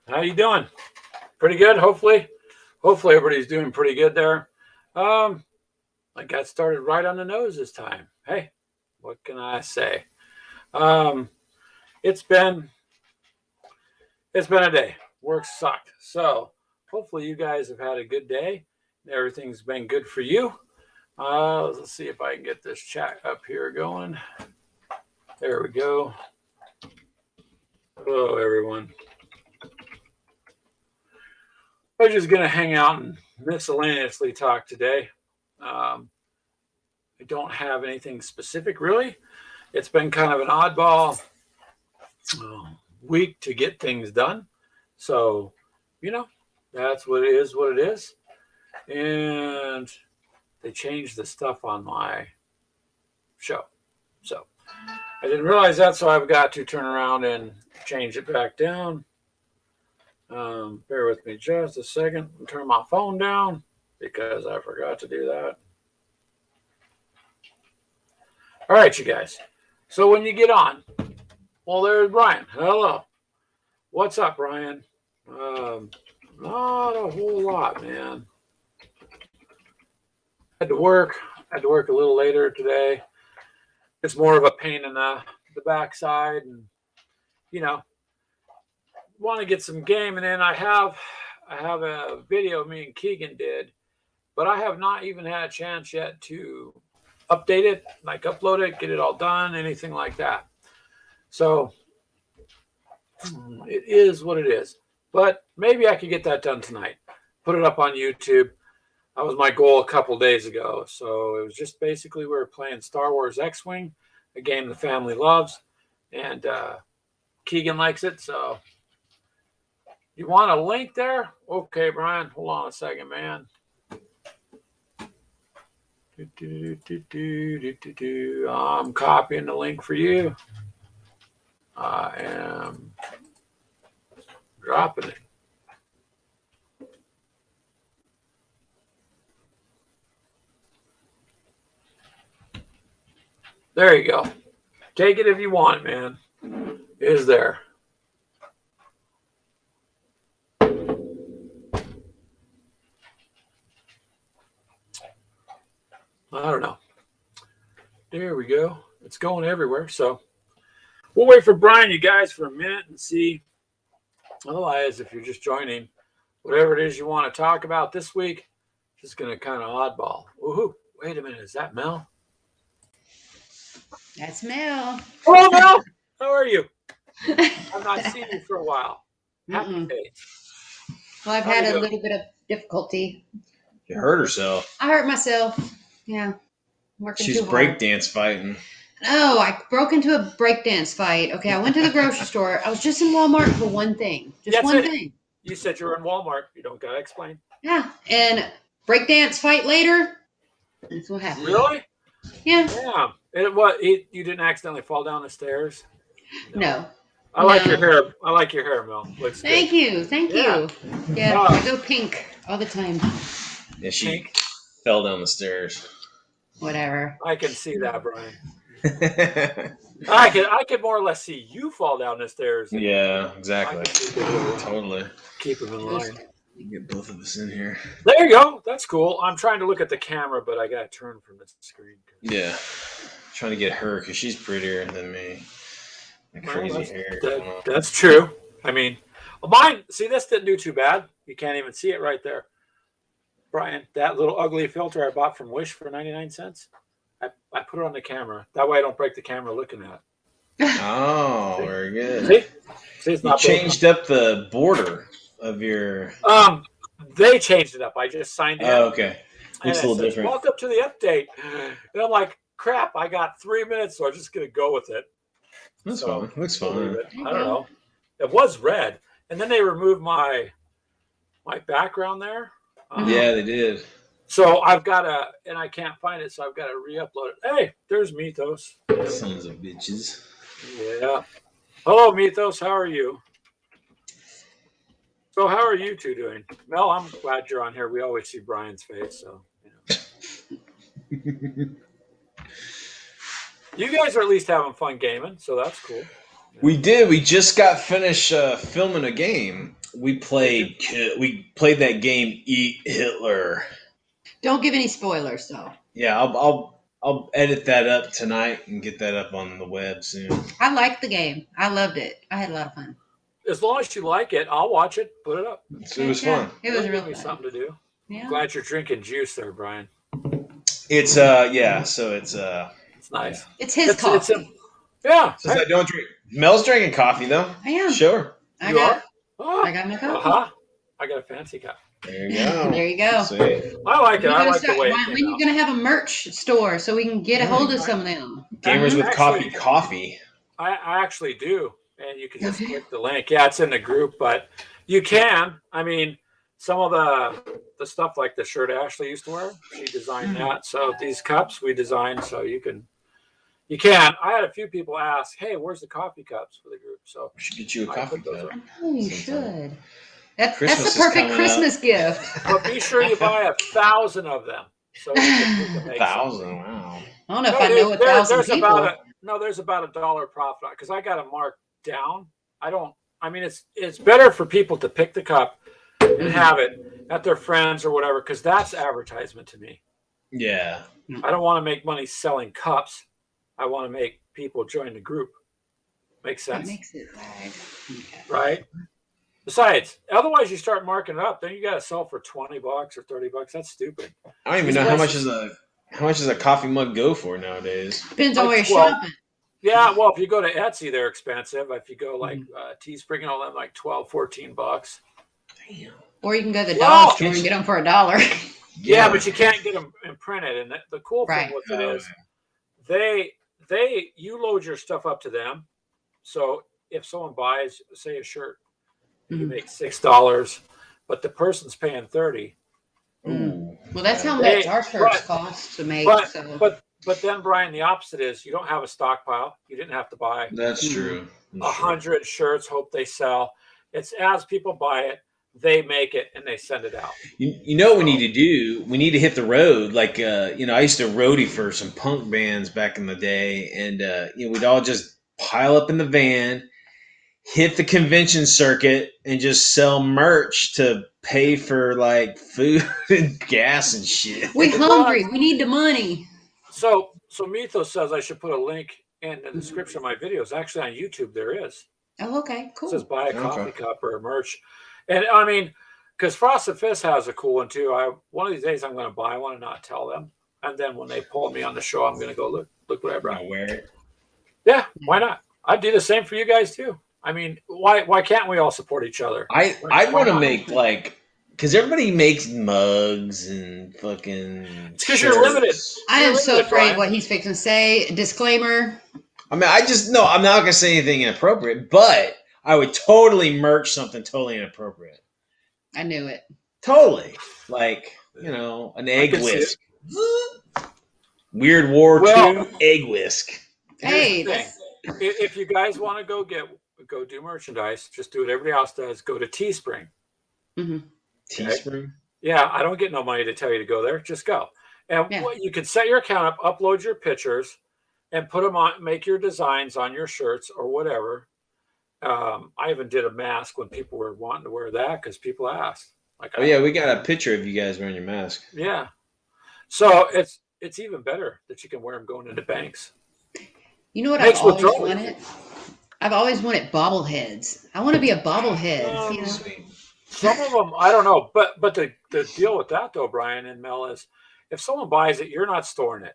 How you doing? Pretty good, hopefully. Hopefully everybody's doing pretty good there. Um, I got started right on the nose this time. Hey, what can I say? Um, it's been it's been a day. Work sucked. So hopefully you guys have had a good day. Everything's been good for you. Let's see if I can get this chat up here going. There we go. Hello, everyone. We're just gonna hang out and miscellaneously talk today. I don't have anything specific really. It's been kind of an oddball week to get things done. So, you know, that's what it is, what it is. And they changed the stuff on my show. So I didn't realize that, so I've got to turn around and change it back down. Bear with me just a second and turn my phone down because I forgot to do that. All right, you guys. So when you get on, well, there's Brian. Hello. What's up, Brian? Not a whole lot, man. Had to work. Had to work a little later today. It's more of a pain in the backside, and you know, want to get some game. And then I have a video me and Keegan did, but I have not even had a chance yet to update it, like upload it, get it all done, anything like that. So it is what it is. But maybe I could get that done tonight. Put it up on YouTube. That was my goal a couple days ago. So it was just basically we were playing Star Wars X-Wing, a game the family loves, and Keegan likes it. So you want a link there? Okay, Brian, hold on a second, man. I'm copying the link for you. I am dropping it. There you go. Take it if you want, man. It is there. I don't know. There we go. It's going everywhere. So we'll wait for Brian, you guys, for a minute and see. Otherwise, if you're just joining, whatever it is you want to talk about this week, just going to kind of oddball. Woohoo. Wait a minute. Is that Mel? That's Mel. Hello, Mel. How are you? I've not seen you for a while. Happy days. Well, I've had a little bit of difficulty. She hurt herself. I hurt myself. Yeah. She's breakdance fighting. Oh, I broke into a breakdance fight. Okay, I went to the grocery store. I was just in Walmart for one thing. Just one thing. You said you were in Walmart. You don't got to explain. Yeah, and breakdance fight later. That's what happened. Really? Yeah. Yeah. You didn't accidentally fall down the stairs? No. I like your hair. I like your hair, Mel. Looks good. Thank you. Yeah, I go pink all the time. Yeah, she fell down the stairs. Whatever. I can see that, Brian. I could more or less see you fall down the stairs. Yeah, exactly. Totally. Keep them in line. You get both of us in here. There you go. That's cool. I'm trying to look at the camera, but I got to turn from the screen. Yeah. Trying to get her because she's prettier than me. Crazy hair. That's true. I mean, mine, see, this didn't do too bad. You can't even see it right there. Brian, that little ugly filter I bought from Wish for 99 cents, I put it on the camera. That way I don't break the camera looking at it. Oh, very good. See, it's not you changed up the border of your... They changed it up. I just signed in. Oh, okay. Looks a little different. Welcome to the update. And I'm like, crap, I got 3 minutes, so I'm just going to go with it. That's fine. Looks fine. I don't know. It was red. And then they removed my background there. Yeah, they did. So I've got to, and I can't find it, so I've got to re-upload it. Hey, there's Mythos. Sons of bitches. Yeah. Hello, Mythos. How are you? So how are you two doing? Mel, I'm glad you're on here. We always see Brian's face, so you guys are at least having fun gaming, so that's cool. We did. We just got finished filming a game. we played that game Eat Hitler. Don't give any spoilers, though. Yeah, I'll edit that up tonight and get that up on the web soon. I liked the game. I loved it. I had a lot of fun. As long as you like it, I'll watch it. Put it up. It was fun. It was It'll real give me fun. something to do. Yeah. Glad you're drinking juice there, Brian. It's yeah, so it's It's nice. It's his coffee. Yeah. Since I don't drink, Mel's drinking coffee though. I am. Sure. I got Oh, my coffee. I got a fancy cup. There you go. There you go. See? I like it. When I you like start- the way it when came you out. gonna have a merch store so we can get a hold of some of them? Gamers with Actually- coffee. I actually do, and you can just Okay. click the link. Yeah, it's in the group, but you can. I mean, some of the stuff like the shirt Ashley used to wear, she designed that. So these cups we designed, so you can. I had a few people ask, "Hey, where's the coffee cups for the group?" So We should get you a I coffee put those cup. up. Oh, you Sometime. should. That's Christmas the is perfect coming Christmas gift. But be sure you buy 1,000 of them, so we can make something. 1,000. Wow. I don't know if No, I know 1,000 there's people. there's about $1 profit because I got it marked down. I mean, it's better for people to pick the cup and have it at their friends or whatever because that's advertisement to me. Yeah. I don't want to make money selling cups. I want to make people join the group. Makes That sense, makes it right. Okay. right? Besides, otherwise you start marking it up, then you got to sell for $20 or $30. That's stupid. I don't even These know how much places- does a coffee mug go for nowadays. Depends on where you're Well, shopping. Yeah, well, if you go to Etsy, they're expensive. If you go like Teespring and all them, like $12, $14. Damn. Or you can go to the Well, dollar store and get them for $1. Yeah, but you can't get them imprinted. And the cool thing Right. with it is, you load your stuff up to them. So if someone buys, say, a shirt, you Mhm. make $6, but the person's paying 30. Ooh. Well, that's how Hey, much our shirts but- cost to make. But So but then, Brian, the opposite is you don't have a stockpile. You didn't have to buy That's true. That's 100 shirts. Hope they sell. It's as people buy it, they make it and they send it out. You know what we need to do? We need to hit the road. Like, I used to roadie for some punk bands back in the day, and we'd all just pile up in the van, hit the convention circuit, and just sell merch to pay for like food and gas and shit. we hungry. We need the money. So Mythos says I should put a link in the description of my videos. Actually, on YouTube there is. Oh, okay, It cool. says buy a Okay. coffee cup or a merch. And I mean, because Frosted Fist has a cool one too. One of these days I'm going to buy one and not tell them. And then when they pull me on the show, I'm going to go look what I brought. I wear it. Yeah, why not? I'd do the same for you guys too. I mean, why can't we all support each other? I Why want to not? make because everybody makes mugs and fucking. It's 'cause you're limited. I am so Limited, afraid Brian. what he's fixing to say. Disclaimer. I mean, I'm not gonna say anything inappropriate, but I would totally merch something totally inappropriate. I knew it. Totally, like an egg can see whisk. Weird War Well- II egg whisk. Hey, Here's the that's, If you guys want to go do merchandise, just do what everybody else does. Go to Teespring. Teespring. Yeah, I don't get no money to tell you to go there. Just go. And Yeah. you can set your account up, upload your pictures, and put them on, make your designs on your shirts or whatever. I even did a mask when people were wanting to wear that because people asked. Like, Oh yeah, we got a picture of you guys wearing your mask. yeah. So it's even better that you can wear them going into banks. you know what Makes I've always withdrawal. wanted? I've always wanted bobbleheads. I want to be a bobblehead. You know? Sweet. Some of them, I don't know, but the deal with that though, Brian and Mel, is if someone buys it, you're not storing it.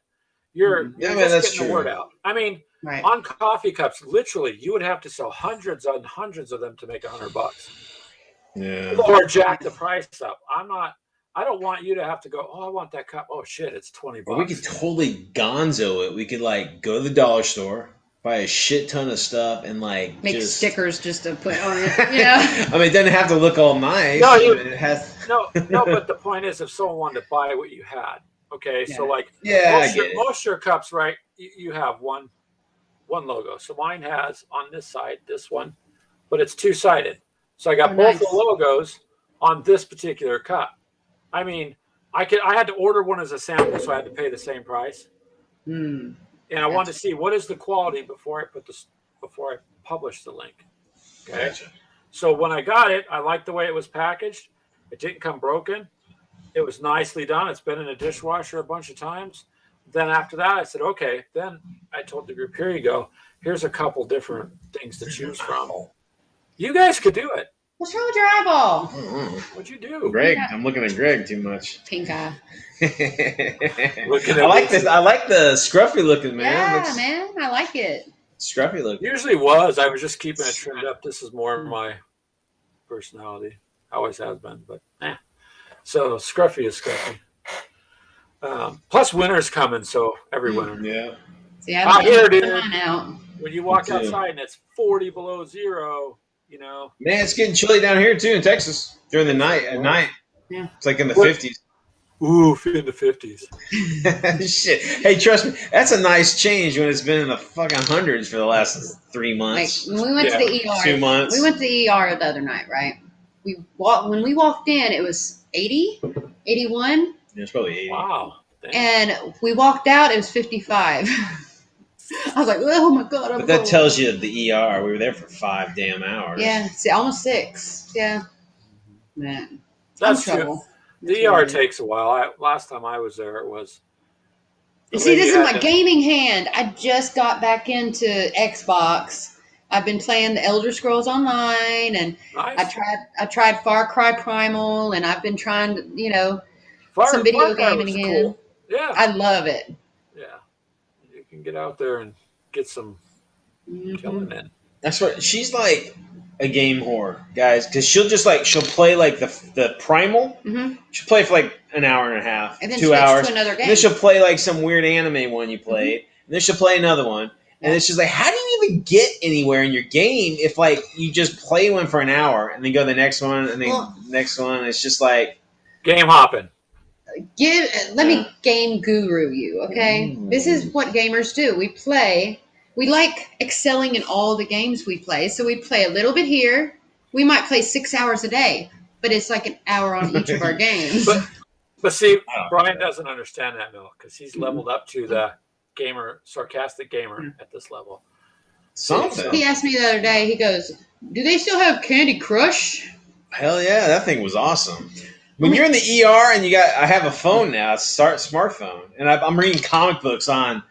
You're Yeah, man, just that's getting the true. word out. I mean, Right. on coffee cups, literally, you would have to sell hundreds and hundreds of them to make $100, Yeah. or jack the price up. I don't want you to have to go. Oh, I want that cup. Oh shit, it's $20. Or we could totally gonzo it. We could like go to the dollar store, buy a shit ton of stuff, and like Make just stickers just to put on it. Yeah. I mean, it doesn't have to look all nice. No, you- but it has. no, but the point is, if someone wanted to buy what you had, okay, so Yeah. like Yeah, I most, get it. most of your cups, right? You have one logo. So mine has on this side this one, but it's two-sided. So I got Oh, both nice. the logos on this particular cup. I mean, I had to order one as a sample, so I had to pay the same price. Hmm. And I wanted to see what is the quality before I publish the link. Okay. Gotcha. So when I got it, I liked the way it was packaged. It didn't come broken. It was nicely done. It's been in a dishwasher a bunch of times. Then after that, I said, okay. Then I told the group, here you go. Here's a couple different things to choose from. You guys could do it. What's wrong with your eyeball? What'd you do? Greg, I'm looking at Greg too much. Pink eye. I like this. I like the scruffy looking man. Yeah, Looks man. I like it. scruffy looking. Usually was. I was just keeping it trimmed up. This is more my personality. Always has been, but So scruffy is scruffy. Plus winter's coming, so every winter. Yeah. See, Out here, dude. mine out. When you walk Me too. outside and it's 40 below zero, you know. Man, it's getting chilly down here too in Texas during the night. At night, Yeah. it's like in the What? 50s. Ooh, in the 50s. Shit. Hey, trust me, that's a nice change when it's been in the fucking hundreds for the last 3 Like months, when we went to the ER, 2 months. we went to the ER the other night, right? When we walked in, it was 80, 81, Yeah, it's probably 80. Wow. Dang. and we walked out, it was 55. I was like, oh my god! I'm But that cold. tells you the ER. We were there for 5 damn hours. Yeah, see, almost 6. Yeah, man, That's I'm true. trouble. The ER takes a while. Last time I was there, it was. You see, this is You my had to- gaming hand. I just got back into Xbox. I've been playing the Elder Scrolls Online, and Nice. I tried Far Cry Primal, and I've been trying to, some video Far Cry gaming was again. cool. Yeah. I love it. Yeah. You can get out there and get some Mhm. killing in. That's right. She's like a game whore, guys, because she'll play like the primal. Mhm. She'll play for like an hour and a half, And then 2 switch hours. to another And game. then she'll play like some weird anime one you played. And then she'll play another one. And it's just like, how do you even get anywhere in your game if like you just play one for an hour and then go to the next one and then the next one? It's just like Game hopping. Let me game guru you, okay? Ooh. This is what gamers do. We play. We like excelling in all the games we play. So we play a little bit here. We might play 6 hours a day, but it's like an hour on each of our games. But see, I don't Brian know. doesn't understand that, Mill, because he's leveled up to the sarcastic gamer at this level. something. He asked me the other day, he goes, do they still have Candy Crush? Hell yeah, that thing was awesome. When you're in the ER and I have a phone now, it's smartphone, and I'm reading comic books on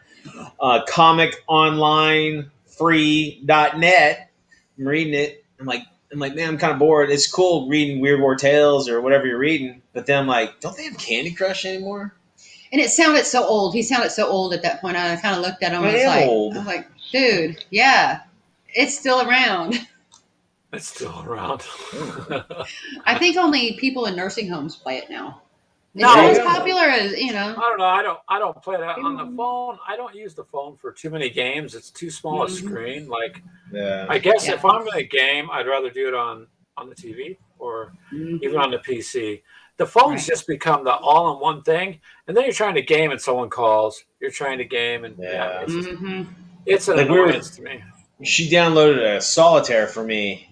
comiconlinefree.net. I'm reading it. I'm like, man, I'm kind of bored. It's cool reading Weird War Tales or whatever you're reading, but then I'm like, don't they have Candy Crush anymore? And it sounded so old. He sounded so old at that point. I kind of looked at him and I am I old. was like, dude, yeah, it's still around. It's still around. I think only people in nursing homes play it now. It's No. not as popular as, I don't know. I don't play that on the phone. I don't use the phone for too many games. It's too small a screen. Like, Yeah. I guess Yeah. if I'm in a game, I'd rather do it on the TV or even on the PC. The phone's Right. just become the all-in-one thing, and then you're trying to game and someone calls. You're trying to game, and Yeah. it's an Like, we were- annoyance to me. She downloaded a solitaire for me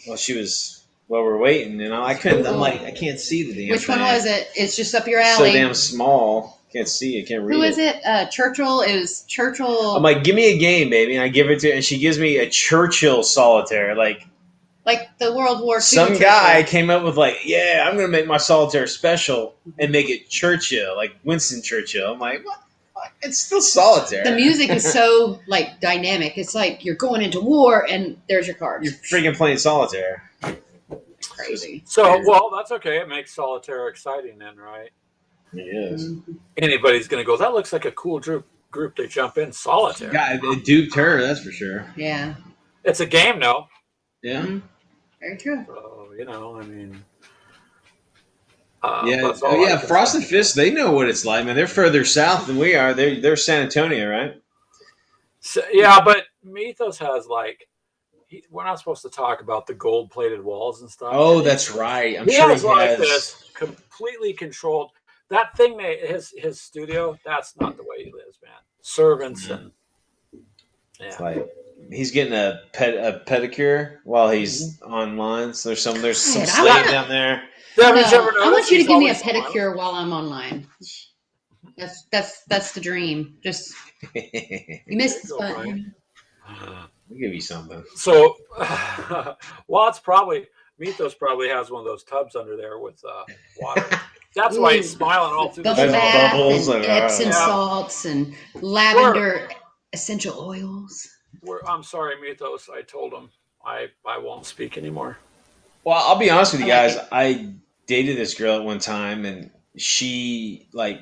while we were waiting, and I couldn't. I'm like, I can't see the damn Which one thing. was it? It's just up your So alley. damn small. Can't see it. Can't read Who it. is it? Churchill. It was Churchill. I'm like, give me a game, baby, and I give it to her, and she gives me a Churchill solitaire. Like like the World War II. some Churchill. guy came up with like, yeah, I'm gonna make my solitaire special and make it Churchill, like Winston Churchill. I'm like, what? It's still solitaire. The music is so like dynamic. It's like you're going into war and there's your cards. You're freaking playing solitaire. It's crazy. So, well, that's okay. It makes solitaire exciting then, right? Yes. Anybody's going to go, that looks like a cool group they jump in. Solitaire. God, it duped her, that's for sure. Yeah. It's a game, though. Yeah. Very true. So, I mean. Yeah, that's all I can Frosted say. Fist, they know what it's like, man. They're further south than we are. They're San Antonio, right? So, yeah, but Mythos has we're not supposed to talk about the gold-plated walls and stuff. Oh, that's right. I'm He sure has he like has. this completely controlled. That thing, his studio. That's not the way he lives, man. Servants and It's like he's getting a pedicure while he's online. So there's some God, slave I wanna- down there. Haven't you ever I want noticed you to he's give me a always smiling? pedicure while I'm online. That's the dream. Just you missed the There you go, button. Brian. We'll give you something. So, Watts Mythos probably has one of those tubs under there with water. That's why he's smiling all through the Bubble There's show. bath bubbles and and, Epsom yeah. salts and lavender essential oils. I'm sorry, Mythos. I told him I won't speak anymore. Well, I'll be honest with you I like guys. I dated this girl at one time, and she like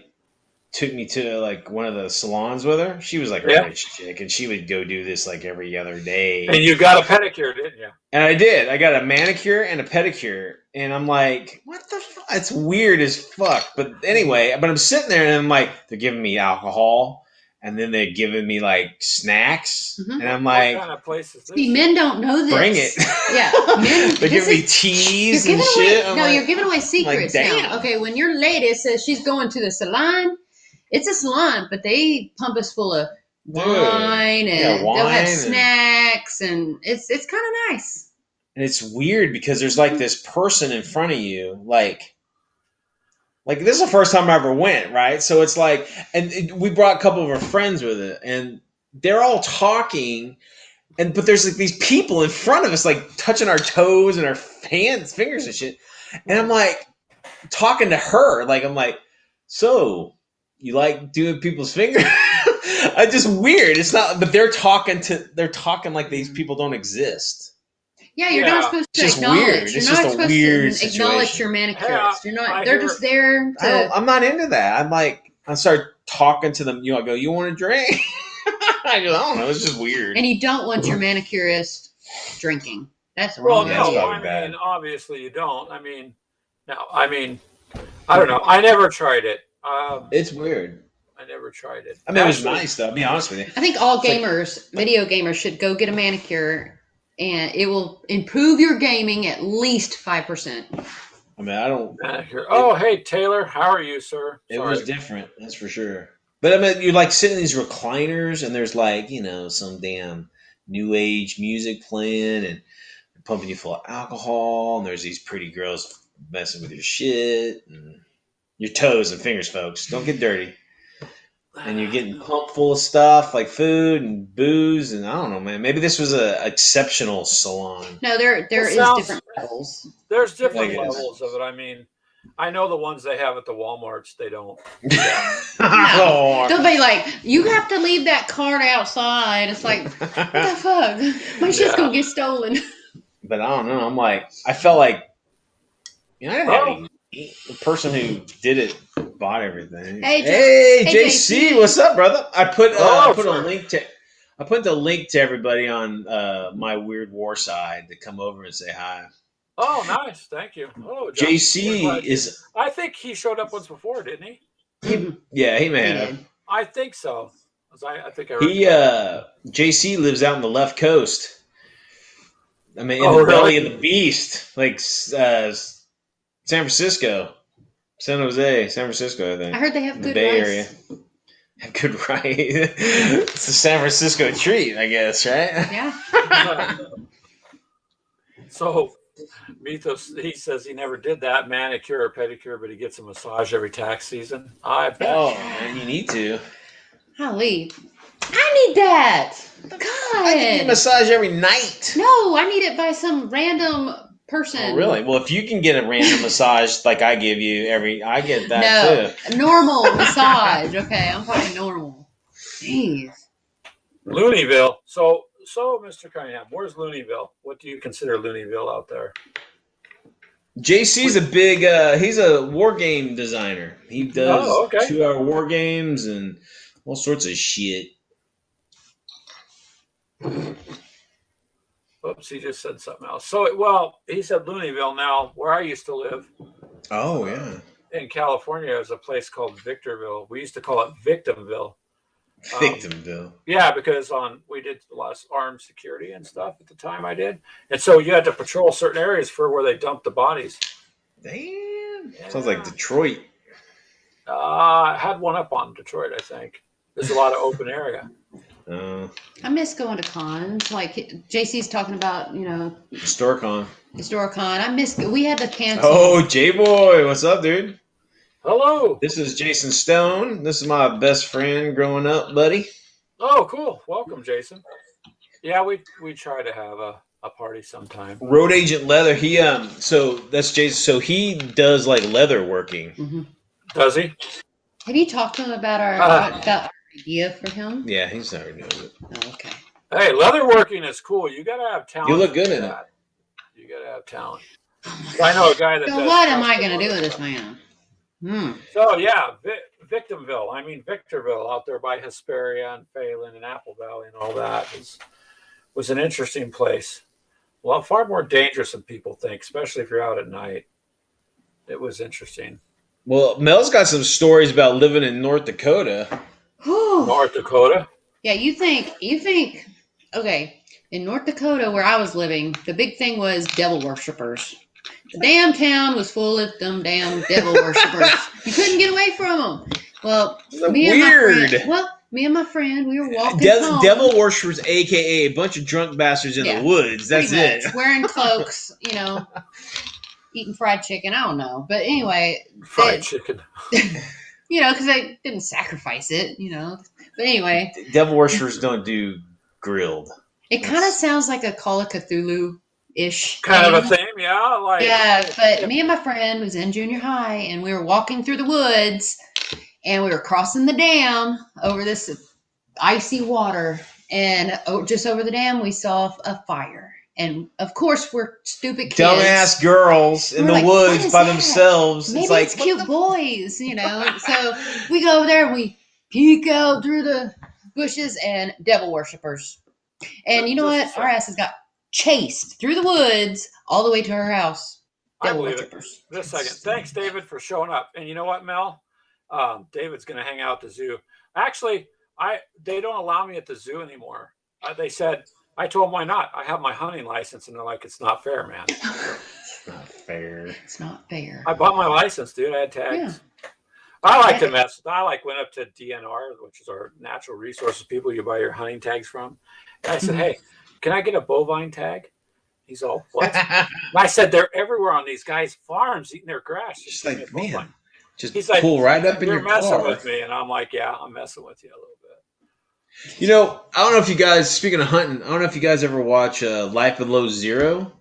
took me to like one of the salons with her. She was like a Yeah. rich chick, and she would go do this like every other day. And you got a pedicure, didn't you? And I did. I got a manicure and a pedicure, and I'm like, what the fuck? It's weird as fuck. But anyway, but I'm sitting there, and I'm like, they're giving me alcohol, and then they're giving me like snacks, Mhm. and I'm What like, kind of place is this? See, men don't know this. bring it. Yeah, men. They're this giving me is- teas You're and giving away. shit. I'm No, like, you're giving away secrets damn. now. Okay, when your lady says she's going to the salon, it's a salon, but they pump us full of wine, and yeah, they'll wine have and- snacks, and it's kind of nice. And it's weird because there's like this person in front of you, like this is the first time I ever went, right? So it's like, we brought a couple of our friends with it, and they're all talking, but there's like these people in front of us, like touching our toes and our fingers and shit, and I'm like talking to her, like I'm like, so you like doing people's fingers? I just weird. It's not, but they're talking like these people don't exist. Yeah, you're Yeah. not supposed to It's just acknowledge. weird. You're It's not just a supposed weird to acknowledge situation. your manicurist. Yeah, You're not. I They're hear- just there I don't, to. I'm not into that. I'm like, I start talking to them. I go, you want a drink? I don't know. It's just weird. And you don't want your manicurist drinking. That's Well, wrong. Yeah, it's no, probably I bad. mean, obviously you don't. I mean, I don't know. I never tried it. It's weird. I never tried it. I mean, it was Actually, nice though. I'll be honest with you. I think all It's like- gamers, video gamers, should go get a manicure, and it will improve your gaming at least 5%. I mean, I don't. Manicure. Oh, hey Taylor, how are you, sir? It Sorry. was different. That's for sure. But I mean, you're like sitting in these recliners, and there's like some damn new age music playing, and they're pumping you full of alcohol, and there's these pretty girls messing with your shit and your toes and fingers, folks. Don't get dirty. And you're getting pumped full of stuff like food and booze, and I don't know, man. Maybe this was a exceptional salon. No, there is sounds- different levels. There's different I guess. levels of it. I mean, I know the ones they have at the WalMarts. They don't. Oh. They'll be like, you have to leave that card outside. It's like, what the fuck? My shit's Yeah. gonna get stolen. But I don't know. I'm like, I felt like, I didn't have Oh. any. The person who did it bought everything. Hey, hey, hey, JC, JC. what's up, brother? I put Oh, I put a sure. link to. I put the link to everybody on my Weird War side to come over and say hi. Oh, nice. Thank you. Oh, John. We're JC glad- is, I think he showed up once before, didn't he? yeah, he He man. did. I think so. 'Cause I think I heard. He JC lives out in the left coast. I mean, in Oh, the belly really? of the beast, like San Francisco, San Jose, San Francisco. I think I heard they have the good Bay rice. Area. Good right. It's a San Francisco treat, I guess, right? Yeah. So, Mythos, he says he never did that manicure or pedicure, but he gets a massage every tax season. I bet. Oh man, you need to. Golly. I need that. I get a God. massage every night. No, I need it by some random person. Oh, really? Well, if you can get a random massage like I give you I get that too. No, normal massage. Okay, I'm talking normal. Jeez. Looneyville. So, Mr. Cunningham, where's Looneyville? What do you consider Looneyville out there? JC's a big he's a war game designer. He does Oh, okay. 2-hour war games and all sorts of shit. Oops, he just said something else. So, well, he said Looneyville. Now, where I used to live Oh yeah. in California, there's a place called Victorville. We used to call it Victimville. Victimville. Yeah, because we did a lot of armed security and stuff at the time I did. And so you had to patrol certain areas for where they dumped the bodies. Damn. Yeah. Sounds like Detroit. I had one up on Detroit, I think. There's a lot of open area. I miss going to cons. Like JC's talking about, Storcon. Historicon. I miss. We had to cancel. Oh, J-Boy, what's up, dude? Hello. This is Jason Stone. This is my best friend growing up, buddy. Oh, cool. Welcome, Jason. Yeah, we try to have a party sometime. Road Agent Leather. He So that's Jason. So he does like leather working. Hmm. Does he? Have you talked to him about Uh, our idea for him? Yeah, he's never knows it. Oh, okay. Hey, leather working is cool. You got to have talent. You look good for in it. that. You got to have talent. I know a guy that So does. what am I custom going to do leather with this stuff. man? Hmm. So yeah, Victimville. I mean Victorville, out there by Hesperia and Phelan and Apple Valley and all that was an interesting place. Well, far more dangerous than people think, especially if you're out at night. It was interesting. Well, Mel's got some stories about living in North Dakota. Whew. North Dakota. Yeah, you think, okay, in North Dakota where I was living, the big thing was devil worshippers. The damn town was full of them damn devil worshippers. You couldn't get away from them. Well, me and my friend, we were walking home. Devil worshippers, aka a bunch of drunk bastards in Yeah, the woods. That's pretty it. much. Wearing cloaks, eating fried chicken. I don't know. But anyway, Fried chicken. because they didn't sacrifice it, But anyway, Devil worshippers don't do grilled. it kind of sounds like a Call of Cthulhu-ish Kind of thing. a thing, yeah. Like Yeah, but me and my friend was in junior high, and we were walking through the woods, and we were crossing the dam over this icy water, and just over the dam, we saw a fire. And of course, we're stupid kids. Dumbass girls in We're the like, "What woods is by that? themselves. Maybe it's like it's cute boys, So we go over there and we peek out through the bushes and devil worshippers. And you know what? Our asses got chased through the woods all the way to our house. I Devil believe it. worshippers. Just a second. Thanks, David, for showing up. And you know what, Mel? David's going to hang out at the zoo. Actually, they don't allow me at the zoo anymore. They said, I told them why not. I have my hunting license, and they're like, it's not fair, man. it's not fair. It's not fair. I bought my license, dude. I had tags. Yeah. I like to mess. I went up to DNR, which is our natural resources people you buy your hunting tags from. And I said, hey, can I get a bovine tag? He's all, what? And I said, they're everywhere on these guys' farms eating their grass. Just like, man, just he's like, pull right up in you're your messing car. with me. And I'm like, yeah, I'm messing with you a little bit. I don't know if you guys, speaking of hunting, I don't know if you guys ever watch Life Below Zero.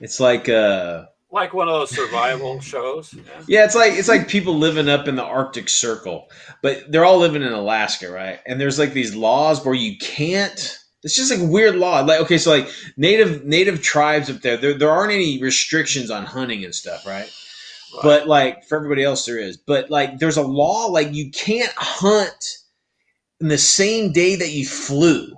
It's like one of those survival shows. Yeah, it's like people living up in the Arctic Circle, but they're all living in Alaska, right? And there's like these laws where you can't. It's just like a weird law. Like, okay, so like native tribes up there aren't any restrictions on hunting and stuff, right? But like for everybody else there is. But like there's a law like you can't hunt in the same day that you flew.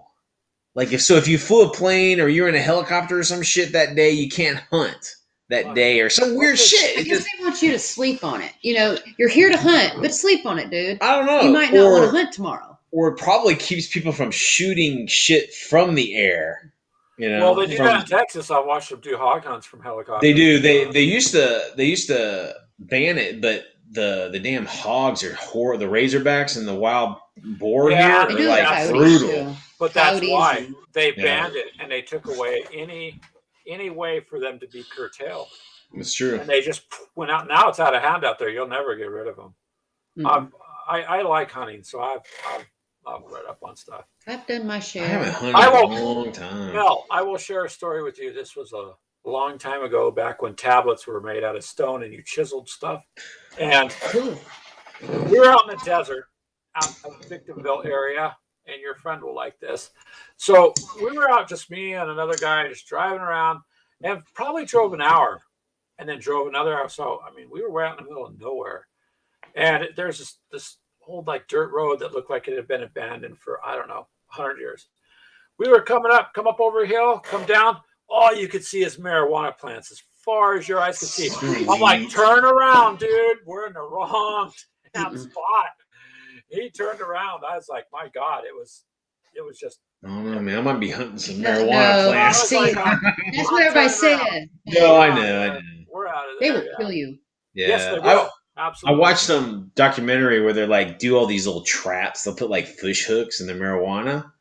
Like if you flew a plane or you're in a helicopter or some shit that day, you can't hunt that day or some weird shit. I guess they want you to sleep on it. You're here to hunt, but sleep on it, dude. I don't know. You might not want to hunt tomorrow. Or it probably keeps people from shooting shit from the air. Well, they do that in Texas. I watched them do hog hunts from helicopters. They do. They used to ban it, but the damn hogs are the Razorbacks and the wild boar here are like brutal. But that's why they banned it, and they took away any way for them to be curtailed. It's true. And they just went out. Now it's out of hand out there. You'll never get rid of them. Mm-hmm. I like hunting, so I've read up on stuff. I've done my share. I haven't hunted in a long time. Mel, I will share a story with you. This was a long time ago, back when tablets were made out of stone and you chiseled stuff. And we were out in the desert, out in the Victimville area, and your friend will like this. So we were out, just me and another guy, just driving around, and probably drove an hour, and then drove another hour. So, I mean, we were out in the middle of nowhere. And there's this old like dirt road that looked like it had been abandoned for, I don't know, 100 years. We were come up over a hill, come down. All you could see is marijuana plants as far as your eyes could see. I'm like, turn around, dude. We're in the wrong spot. He turned around. I was like, my God, it was just. I don't know, man. I might be hunting some marijuana plants. See, that's what everybody said. No, I know. We're out of there. They will kill you. Yeah. Yes, they will. Absolutely. I watched some documentary where they're like do all these little traps. They'll put like fish hooks in the marijuana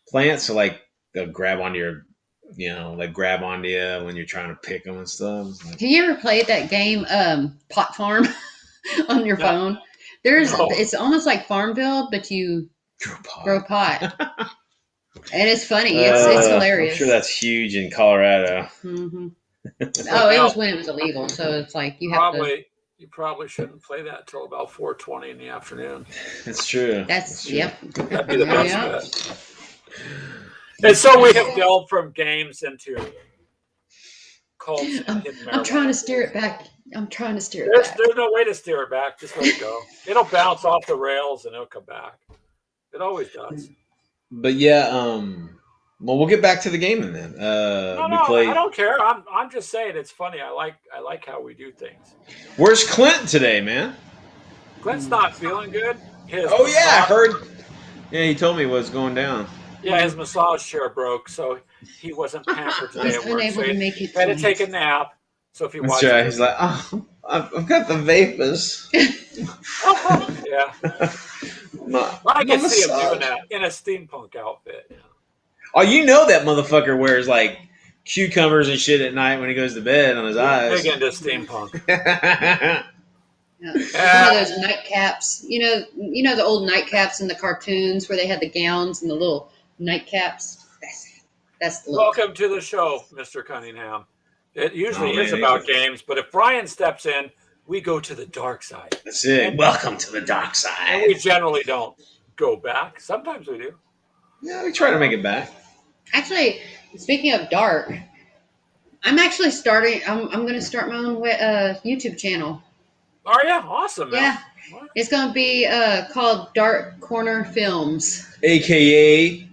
plants, so like they'll grab onto your, grab onto you when you're trying to pick them and stuff. Have you ever played that game, Pot Farm, on your phone? It's almost like Farmville, but you grow pot. And it's funny. It's hilarious. I'm sure that's huge in Colorado. Hmm. Oh, it was when it was illegal. So it's like you have to. You probably shouldn't play that till about 4:20 in the afternoon. That's true. That's true. yep. That'd be the Yeah. best bet. And so we have delved from games into cults. and hidden I'm trying to marijuana. steer it back. I'm trying to steer it There's back. no way to steer it back. Just let it go. It'll bounce off the rails and it'll come back. It always does. But yeah, well, we'll get back to the game then. No, We played. I don't care. I'm just saying it's funny. I like how we do things. Where's Clint today, man? Clint's not feeling good. Oh yeah, I heard. Yeah, he told me what was going down. Yeah, his massage chair broke, so he wasn't pampered today He's at work. unable So to he make it. had to to take a us. nap. So if he That's watches, right. He's like, oh, I've got the vapors. yeah, My, I can my see him massage. doing that in a steampunk outfit. Oh, you know that motherfucker wears like cucumbers and shit at night when he goes to bed on his eyes. Big into steampunk. Yeah. One of those nightcaps. You know the old nightcaps in the cartoons where they had the gowns and the little nightcaps. That's the look. Welcome to the show, Mr. Cunningham. It usually Oh, is man. about games, but if Brian steps in, we go to the dark side. That's it. Welcome to the dark And side. we generally don't go back. Sometimes we do. Yeah, we try to make it back. Actually, speaking of dark, I'm actually starting. I'm going to start my own YouTube channel. Oh, yeah. Awesome, man. Yeah, it's going to be called Dark Corner Films. AKA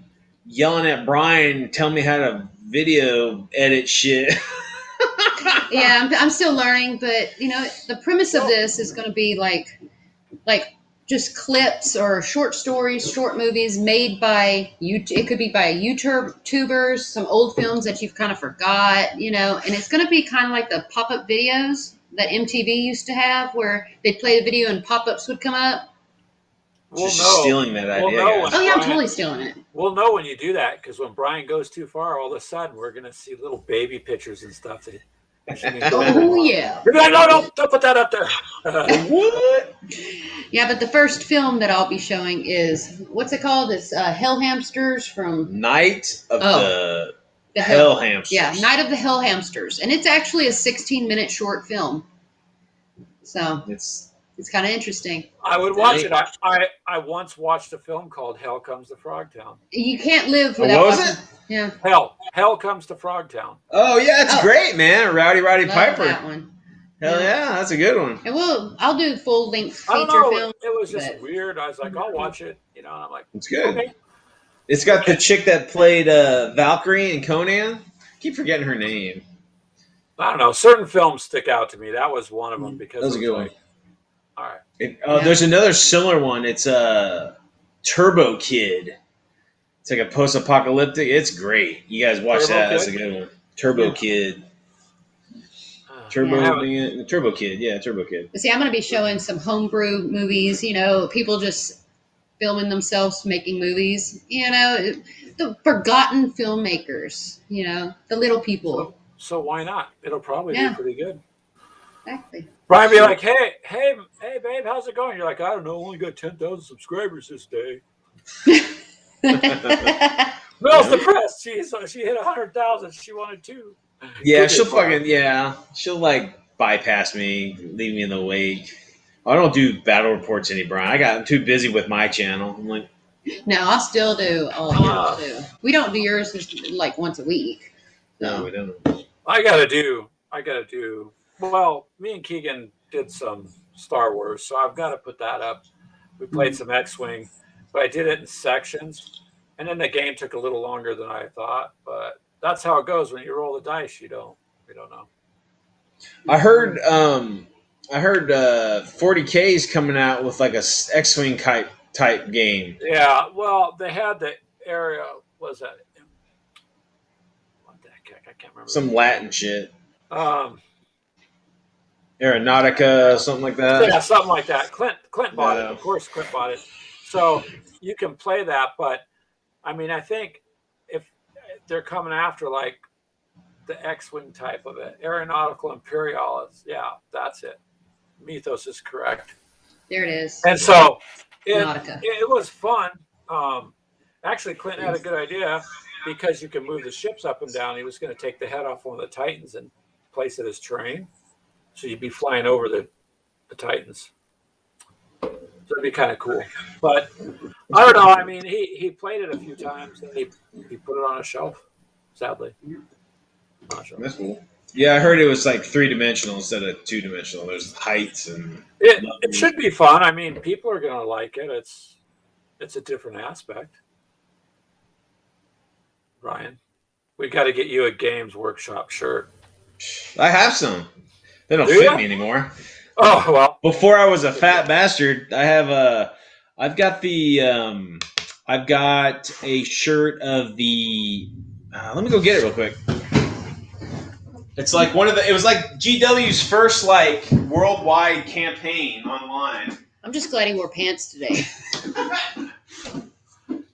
yelling at Brian, tell me how to video edit shit. Yeah, I'm still learning, but the premise of this is going to be like just clips or short stories, short movies made by YouTube. It could be by YouTubers, some old films that you've kind of forgot, and it's going to be kind of like the pop-up videos that MTV used to have, where they'd play the video and pop-ups would come up. We'll Just know. stealing that idea. know guys. Oh yeah, I'm Brian- totally stealing it. We'll know when you do that because when Brian goes too far, all of a sudden we're going to see little baby pictures and stuff. Oh yeah. You're like, no, don't put that up there. What? Yeah, but the first film that I'll be showing is what's it called? It's Hell Hamsters from Night of Oh. the Hell Hamsters. Yeah, Night of the Hell Hamsters, and it's actually a 16-minute short film. So It's it's kind of interesting. I would watch it. I once watched a film called Hell Comes to Frogtown. You can't live Oh, without what was watching. it? Yeah, Hell Comes to Frogtown. Oh yeah, it's Oh. great, man. Rowdy love Piper. that one. Hell yeah, that's a good one. And I'll do full length I don't feature know. film. It was just but- weird. I was like, I'll watch it. And I'm like, It's good. okay. It's got the chick that played Valkyrie in Conan. Keep forgetting her name. I don't know. Certain films stick out to me. That was one of them because That was a it good like, one. all right. Yeah. There's another similar one. It's Turbo Kid. It's like a post-apocalyptic. It's great. You guys watch Turbo that. That's a Kid? good one. Turbo Kid. Turbo Yeah. Turbo Kid. Yeah, Turbo Kid. But see, I'm going to be showing some homebrew movies. People just filming themselves making movies. The forgotten filmmakers. The little people. So why not? It'll probably Yeah. be pretty good. Exactly. Brian be like, hey, babe, how's it going? You're like, I don't know, only got 10,000 subscribers this day. Mel's depressed. She hit 100,000. She wanted 2. Yeah, Good she'll advice. she'll like bypass me, leave me in the wake. I don't do battle reports anymore, Brian. I'm too busy with my channel. I'm like, No, I'll still do all of yours too. We don't do yours just like once a week. no, we don't. I gotta do. Well, me and Keegan did some Star Wars, so I've got to put that up. We played some X-wing, but I did it in sections, and then the game took a little longer than I thought. But that's how it goes when you roll the dice. We don't know. I heard 40K is coming out with like a X-wing type game. Yeah, well, they had the area. Was that? What the heck? I can't remember. Some Latin shit. Yeah, Aeronautica, something like that. something like that. Clint bought it. Yeah. Of course, Clint bought it. So you can play that, but I mean, I think if they're coming after like the X-wing type of it, aeronautical imperialis, yeah, that's it. Mythos is correct. There it is. And so Nautica. it was fun. Actually, Clinton had a good idea because you can move the ships up and down. He was going to take the head off one of the Titans and place it as terrain. So you'd be flying over the Titans. So it'd be kind of cool. But I don't know. I mean, he played it a few times and he put it on a shelf, sadly. Not sure. That's cool. Yeah, I heard it was like 3-dimensional instead of 2-dimensional. There's heights and It should be fun. I mean, people are going to like it. It's a different aspect. Ryan, we got to get you a Games Workshop shirt. I have some. They don't Do fit ya? me anymore. Oh well. Before I was a fat bastard, I've got a shirt of the. Let me go get it real quick. It's like it was like GW's first like worldwide campaign online. I'm just glad he wore pants today.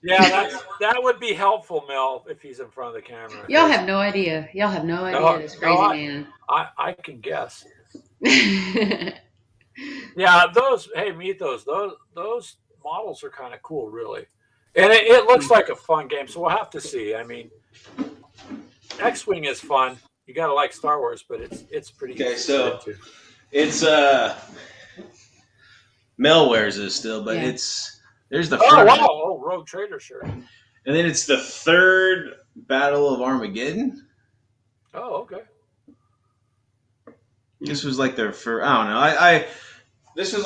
Yeah, that would be helpful, Mel, if he's in front of the camera. Y'all have no idea. Y'all have no idea No, this crazy no, man. I can guess. Yeah, meet those models are kind of cool, really, and it looks like a fun game. So we'll have to see. I mean, X-wing is fun. You gotta like Star Wars, but it's pretty. Okay, easy so- to get It's Mel wears this still, but Yeah. there's the into. Oh front, wow! Oh, Rogue Trader shirt. and then it's the third Battle of Armageddon. Oh, okay. This was like their first. I don't know.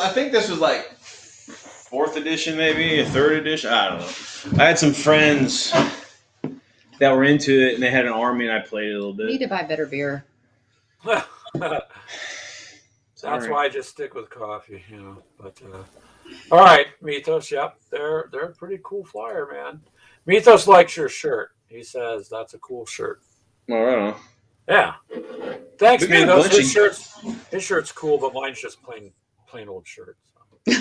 I think this was like 4th edition, maybe a 3rd edition. I don't know. I had some friends that were into it, and they had an army, and I played it a little You need bit. to buy better beer. That's Sorry. why I just stick with coffee, you know. But all right, Mythos. Yep, they're a pretty cool flyer, man. Mythos likes your shirt. He says that's a cool shirt. All right. Yeah. Thanks, We got a Mythos. bunch His shirt's cool, but mine's just plain old shirt. So.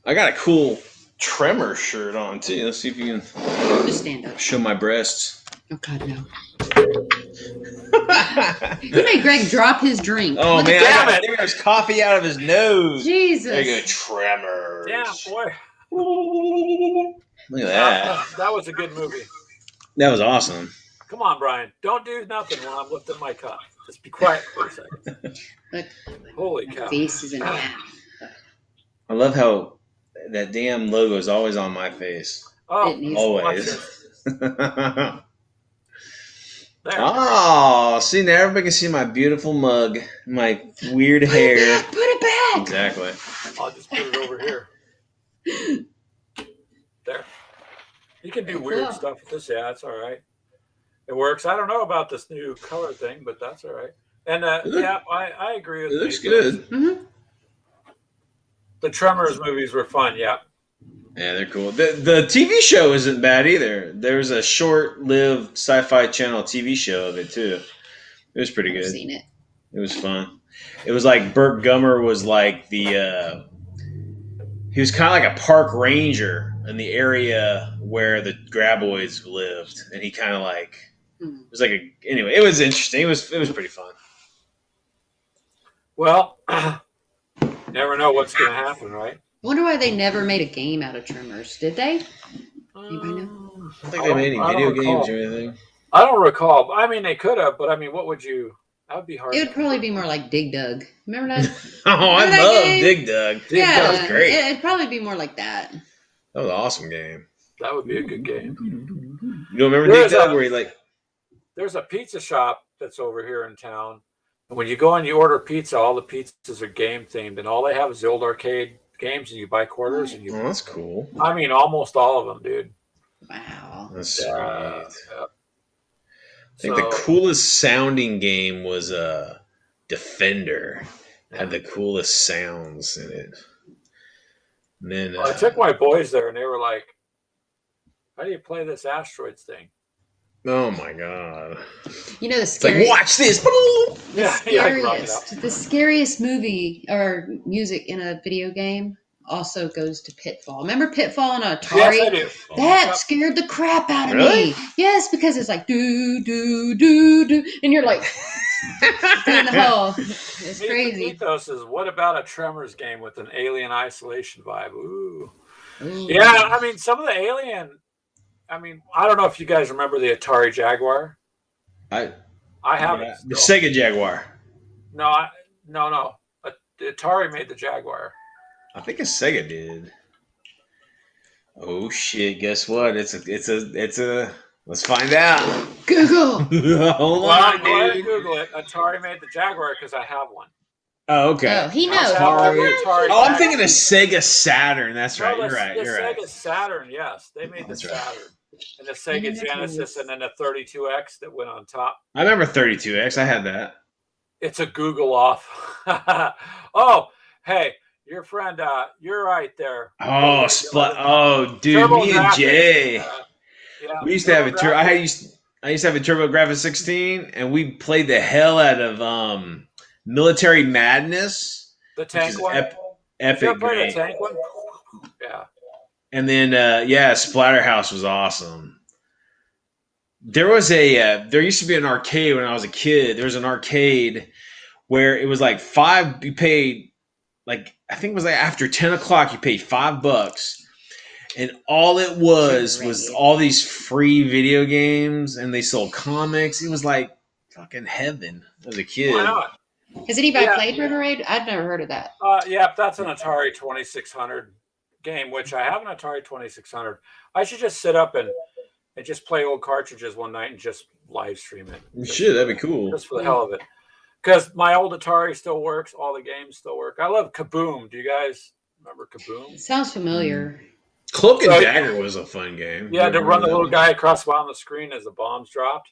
I got a cool Tremor shirt on too. Let's see if you can Just stand up. show my breasts. Oh God, no! You made Greg drop his drink. Oh Look man, at Damn it. there's coffee out of his nose. Jesus. There you go, Tremors. Yeah, boy. Look at that. That was a good movie. That was awesome. Come on, Brian. Don't do nothing while I'm lifting my cup. Just be quiet for a second. Look, Holy my cow. face is in half. I love how that damn logo is always on my face. Oh, It needs- Always. there. Oh, see now everybody can see my beautiful mug, my weird hair. Put it back. Exactly. I'll just put it over here. There. You can do weird Cool. stuff with this. Yeah, that's all right. It works. I don't know about this new color thing, but that's all right. And yeah, I agree with It looks you. good. Mm-hmm. The Tremors movies were fun. Yeah. Yeah, they're cool. The TV show isn't bad either. There's a short-lived Sci-Fi Channel TV show of it too. It was pretty I've good. seen it. It was fun. It was like Burt Gummer was like the he was kind of like a park ranger in the area where the Graboids lived, and he kind of like Hmm. it was like anyway. It was interesting. It was pretty fun. Well, never know what's going to happen, right? Wonder why they never made a game out of Tremors. Did they? Anybody know? I don't think they made any I don't video recall. games or anything. I don't recall. I mean, they could have, but I mean, what would you? That would be hard. It would probably be more like Dig Dug. Remember that? Oh, I Remember that love game? Dig Dug. Dig yeah, Dug was great. It'd probably be more like that. That was an awesome game. That would be a good game. You don't remember There's Dig Dug a- where he like There's a pizza shop that's over here in town. And when you go and you order pizza, all the pizzas are game themed, and all they have is the old arcade games, and you buy quarters, and oh, you. that's cool. I mean, almost all of them, dude. Wow. That's sweet. Yeah. I think the So- coolest sounding game was Defender. Had the coolest sounds in it. And then Well, I took my boys there, and they were like, "How do you play this asteroids thing?" oh my god! You know the It's like scariest, watch this. Yeah, I can rock it out. the scariest movie or music in a video game also goes to Pitfall. Remember Pitfall on Atari? Yes, I do. That Yep. scared the crap out of Really? me. Yes, because it's like do do do do, and you're like in the hole. It's crazy. Ethos is what about a Tremors game with an alien isolation vibe? Ooh. Ooh. Yeah, I mean, some of the alien I mean, I don't know if you guys remember the Atari Jaguar. I I have yeah, it the still. Sega Jaguar. No, no. Atari made the Jaguar. I think a Sega did. Oh shit! Guess what? It's a. Let's find out. Google. Hold Well, on, go ahead and dude. Google it. Atari made the Jaguar because I have one. Oh, okay. Oh, he I knows. have all the Atari. Atari Oh, I'm Jaguars. thinking of Sega Saturn. That's No, right. You're right. the You're right. Sega Saturn. Yes, they made the That's right. Saturn and the Sega And the Genesis, toys. and then the 32X that went on top. I remember 32X. I had that. It's a Google off. Oh, hey, your friend, you're right there. Oh, Oh, dude, Turbo me and Graphics. Jay. Yeah, We used to have a Turbo I used to have a TurboGrafx 16, and we played the hell out of Military Madness, the which tank is one. epic, Did you ever play great. the tank one? Yeah. And then Splatterhouse was awesome. There was there used to be an arcade when I was a kid. There was an arcade where it was like you paid like I think it was like after 10 o'clock you paid $5, and all it was all these free video games, and they sold comics. It was like fucking heaven as a kid. Why not? Has anybody played River Raid? I've never heard of that. Yeah, that's an Atari 2600 game, which I have an Atari 2600. I should just sit up and just play old cartridges one night and just live stream it. Shit, that'd be cool. Just for the hell of it. Because my old Atari still works. All the games still work. I love Kaboom. Do you guys remember Kaboom? Sounds familiar. Cloak and Dagger was a fun game. You had to run the little guy across the bottom of the screen as the bombs dropped.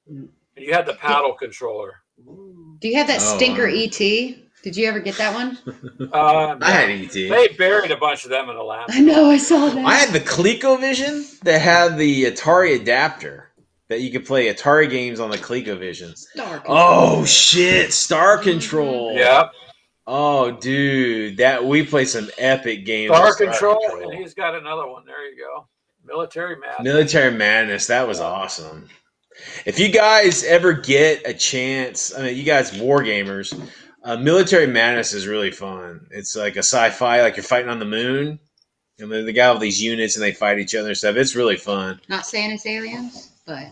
And you had the paddle controller. Do you have that stinker ET? Did you ever get that one? I had ET. They buried a bunch of them in the lab. I know, I saw that. I had the ColecoVision that had the Atari adapter that you could play Atari games on the ColecoVision. Star Control. Oh shit, Star Control. Yep. Oh dude, we played some epic games. Star Control, and he's got another one. There you go. Military Madness. Military Madness, that was awesome. If you guys ever get a chance, I mean, you guys war gamers, Military Madness is really fun. It's like a sci-fi, like you're fighting on the moon, and they got all these units and they fight each other and stuff. It's really fun. Not saying it's aliens, but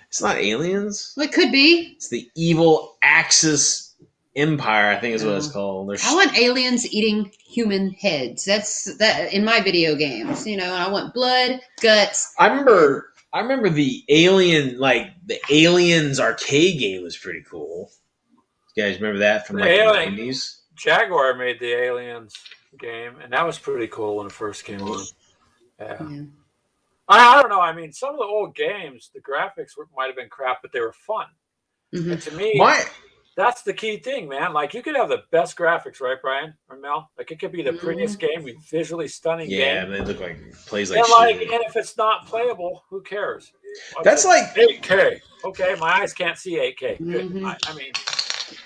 It's not aliens. well, it could be. It's the evil Axis Empire, I think is what it's called. I want aliens eating human heads. That's that in my video games. You know, I want blood, guts. I remember the Aliens arcade game was pretty cool. You guys remember that from like the 90s? Jaguar made the Aliens game, and that was pretty cool when it first came on. Yeah. I don't know. I mean, some of the old games, the graphics might have been crap, but they were fun. Mm-hmm. And to me, that's the key thing, man. Like, you could have the best graphics, right, Brian or Mel? Like, it could be the prettiest game, visually stunning game. Yeah, they look like plays like and shit. and if it's not playable, who cares? That's like 8K. Okay, my eyes can't see 8K. Mm-hmm. I mean,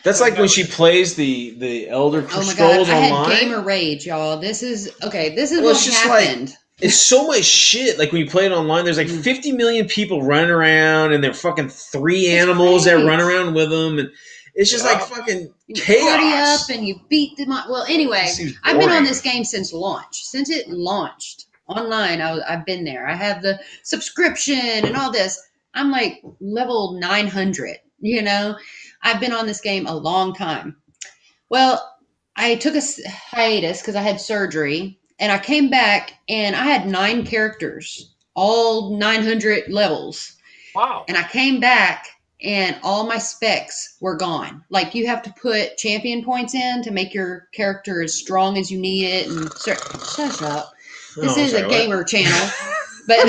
that's like when she plays the Elder Oh my Scrolls god, I online. had gamer rage, y'all. This is Well, what it's just happened. It's so much shit. Like when you play it online, there's like 50 million people running around, and they're fucking three animals that run around with them, and it's just like fucking chaos. You party up and you beat them up. Well, anyway, I've been on this game since launch. Since it launched online, I've been there. I have the subscription and all this. I'm like level 900. You know, I've been on this game a long time. Well, I took a hiatus because I had surgery. And I came back and I had 9 characters, all 900 levels. Wow. And I came back and all my specs were gone. Like, you have to put champion points in to make your character as strong as you need it. And shut up. This is a gamer channel. But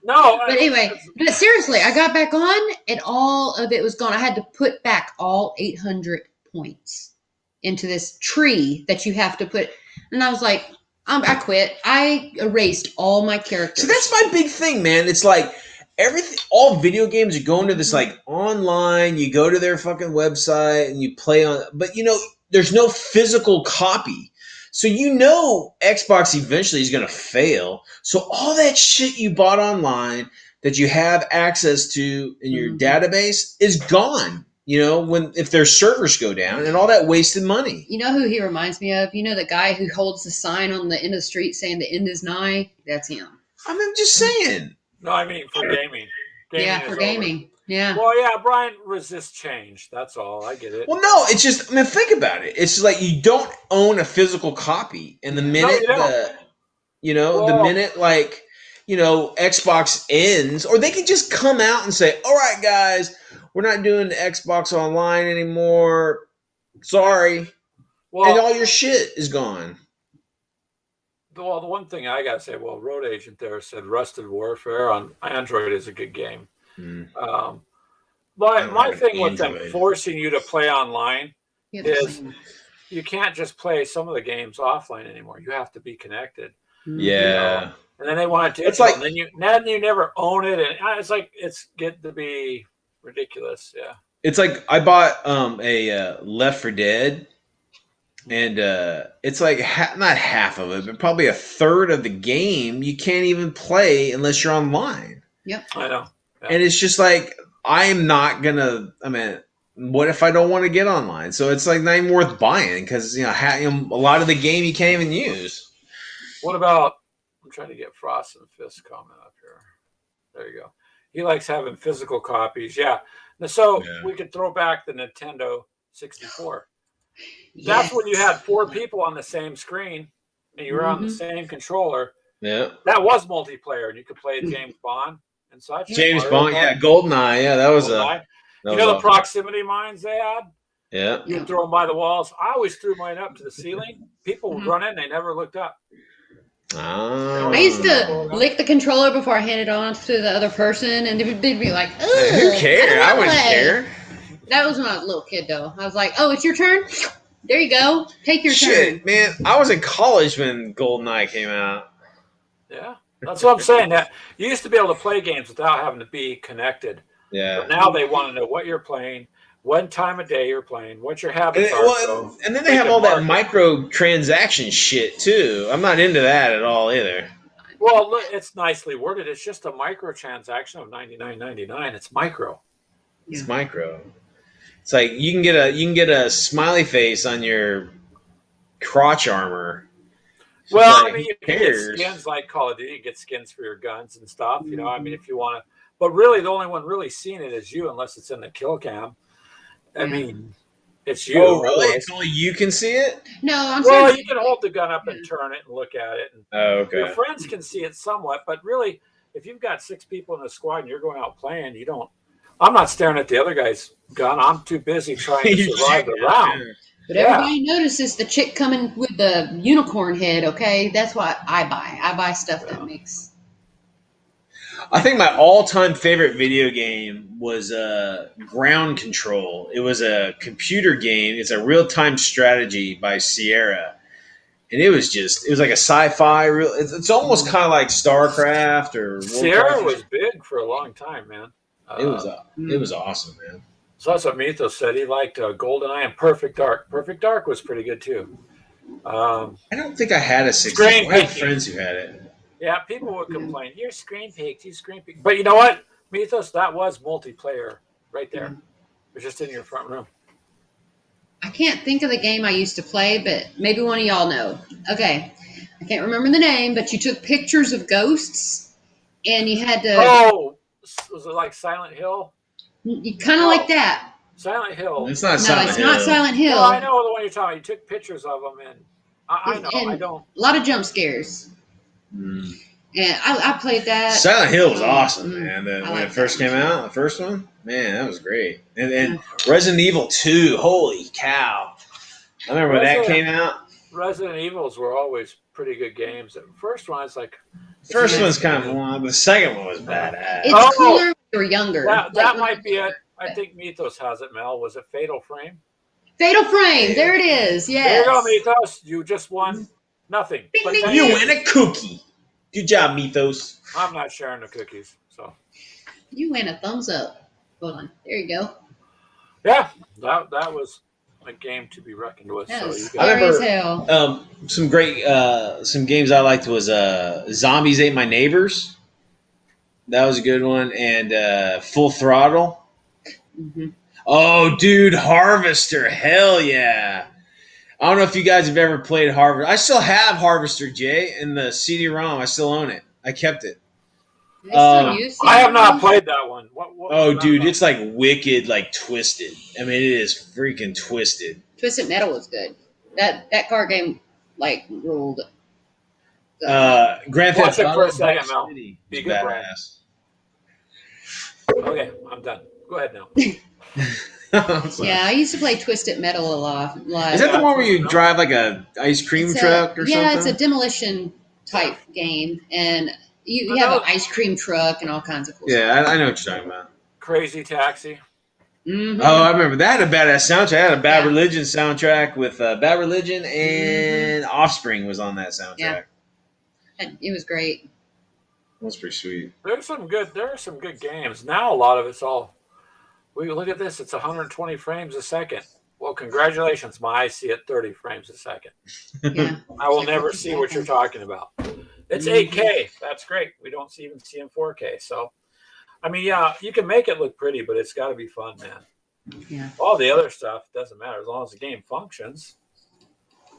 no. But anyway, but seriously, I got back on and all of it was gone. I had to put back all 800 points into this tree that you have to put. And I was like, I quit. I erased all my characters. So that's my big thing, man. It's like all video games, you go into this like online, you go to their fucking website and you play on, but you know, there's no physical copy. So you know Xbox eventually is going to fail. So all that shit you bought online that you have access to in your database is gone. You know, if their servers go down and all that wasted money. You know who he reminds me of? You know the guy who holds the sign on the end of the street saying the end is nigh? That's him. I'm just saying. No, I mean for gaming. Yeah, is for over. gaming. Yeah. Well, yeah, Brian resists change. That's all. I get it. Well, no, it's just. I mean, think about it. It's like you don't own a physical copy, and the No, minute you don't. the Well, minute like Xbox ends, or they can just come out and say, "All right, guys, we're not doing the Xbox Online anymore. Sorry," and well, all your shit is gone. the one thing I gotta say, Road Agent there said Rusted Warfare on Android is a good game. Hmm. I But don't my have an thing with them Android. forcing you to play online you is you can't just play some of the games offline anymore. You have to be connected. Yeah. And then they want to It's digital, like- and then you never own it, and it's like it's get to be ridiculous. Yeah. It's like I bought a Left 4 Dead, and it's like not half of it, but probably a third of the game you can't even play unless you're online. I know. And it's just like I'm not gonna. I mean, what if I don't want to get online? So it's like not even worth buying because a lot of the game you can't even use. What about? I'm trying to get Frost and Fist comment up here. There you go. He likes having physical copies. Yeah. So we could throw back the Nintendo 64. That's when you had 4 people on the same screen and you were on the same controller. Yeah. That was multiplayer, and you could play James Bond and such. James Mario Bond, Kart, yeah, GoldenEye, yeah, that was GoldenEye. that You was know the awesome. proximity mines they had? Yeah. You would throw them by the walls. I always threw mine up to the ceiling. People would run in, they never looked up. Oh. I used to lick the controller before I handed it on to the other person, and they'd be like, "Ugh, Who cares? I don't wouldn't play." care. That was when I was a little kid, though. I was like, "Oh, it's your turn. There you go. Take your Shit, turn." man, I was in college when GoldenEye came out. Yeah. That's what I'm saying. That you used to be able to play games without having to be connected. Yeah. But now they want to know what you're playing, what time of day you're playing, what your And, habits are. So and then they have all that microtransaction shit too. I'm not into that at all either. well, look, it's nicely worded. It's just a microtransaction of $99.99. It's micro. It's micro. It's like you can get a smiley face on your crotch armor. It's Well, like, I mean, you who can get cares? skins like Call of Duty. You get skins for your guns and stuff. You know, I mean, if you want to. But really, the only one really seeing it is you, unless it's in the kill cam. I mean, it's you. Oh, really? Otherwise- It's only you can see it? No, I'm Well, saying you can hold the gun up and turn it and look at it. And Oh, your okay. friends can see it somewhat, but really, if you've got 6 people in a squad and you're going out playing, you don't. I'm not staring at the other guy's gun. I'm too busy trying to You're survive the shooting round. it. But everybody notices the chick coming with the unicorn head, okay? That's what I buy. I buy stuff that makes. I think my all-time favorite video game was Ground Control. It was a computer game. It's a real-time strategy by Sierra, and it was like a sci-fi. It's almost kind of like StarCraft or World Sierra War was big for a long time, man. It was awesome, man. So that's what Mythos said. He liked GoldenEye and Perfect Dark. Perfect Dark was pretty good too. I don't think I had a 64. Screen I had peeking. friends who had it. Yeah, people would complain. You're screen peaked. You screen peaked. But you know what, Mythos, that was multiplayer right there. It was just in your front room. I can't think of the game I used to play, but maybe one of y'all know. Okay. I can't remember the name, but you took pictures of ghosts and you had to. Oh, was it like Silent Hill? You kind of like that. Silent Hill. It's not No, Silent it's Hill. not Silent Hill. Well, I know the one you're talking about. You took pictures of them, and I know. And I don't. A lot of jump scares. Mm. And I played that. Silent Hill was awesome, man. I When like it first that came one, too. out, the first one, man, that was great. And Resident Evil 2, holy cow! I remember when that Resident- came out. Resident Evils were always pretty good games. The first one, it's like The first one's kind of long. The second one was badass. It's Oh. cooler when you were younger. that Like, might be it. I think Mythos has it, Mel. Was it Fatal Frame? Fatal Frame. There it is. There Yes. you go, Mythos. You just won nothing. Ding, But ding, then You you- win a cookie. Good job, Mythos. I'm not sharing the cookies. So You win a thumbs up. Hold on. There you go. yeah, that was a game to be reckoned with. That So was you I got scary as remember- hell. Some great some games I liked was Zombies Ate My Neighbors. That was a good one, and Full Throttle. Mm-hmm. Oh, dude, Harvester, hell yeah! I don't know if you guys have ever played Harvester. I still have Harvester, Jay, in the CD-ROM. I still own it. I kept it. They still use I have not CMOs? played that one. What Oh, was that dude, about? it's like wicked, like twisted. I mean, it is freaking twisted. Twisted Metal was good. That card game like ruled. Grand Watch Theft it for a Auto second, Vice Mel. City Be was good, Brian. badass. Okay, I'm done. Go ahead now. I'm sorry. Yeah, I used to play Twisted Metal a lot. Is that the Yeah, one where you Twisted drive like a ice cream It's truck or yeah, something? it's a demolition type game, and you I have an know. ice cream truck and all kinds of cool Yeah, I know what you're talking about. Crazy Taxi. stuff. Mm-hmm. Oh, I remember that had a badass soundtrack. It had a Bad Yeah. Religion soundtrack with Bad Religion and Offspring was on that soundtrack. Yeah. It was great. That's pretty sweet. There are some good games. Now a lot of it's all. We look at this. It's 120 frames a second. Well, congratulations. My eyes see it 30 frames a second. Yeah. I will Like, never what does see that what you're mean? talking about. It's Mhm. 8K. That's great. We don't even see in 4K. So, I mean, yeah, you can make it look pretty, but it's got to be fun, man. Yeah. All the other stuff doesn't matter as long as the game functions.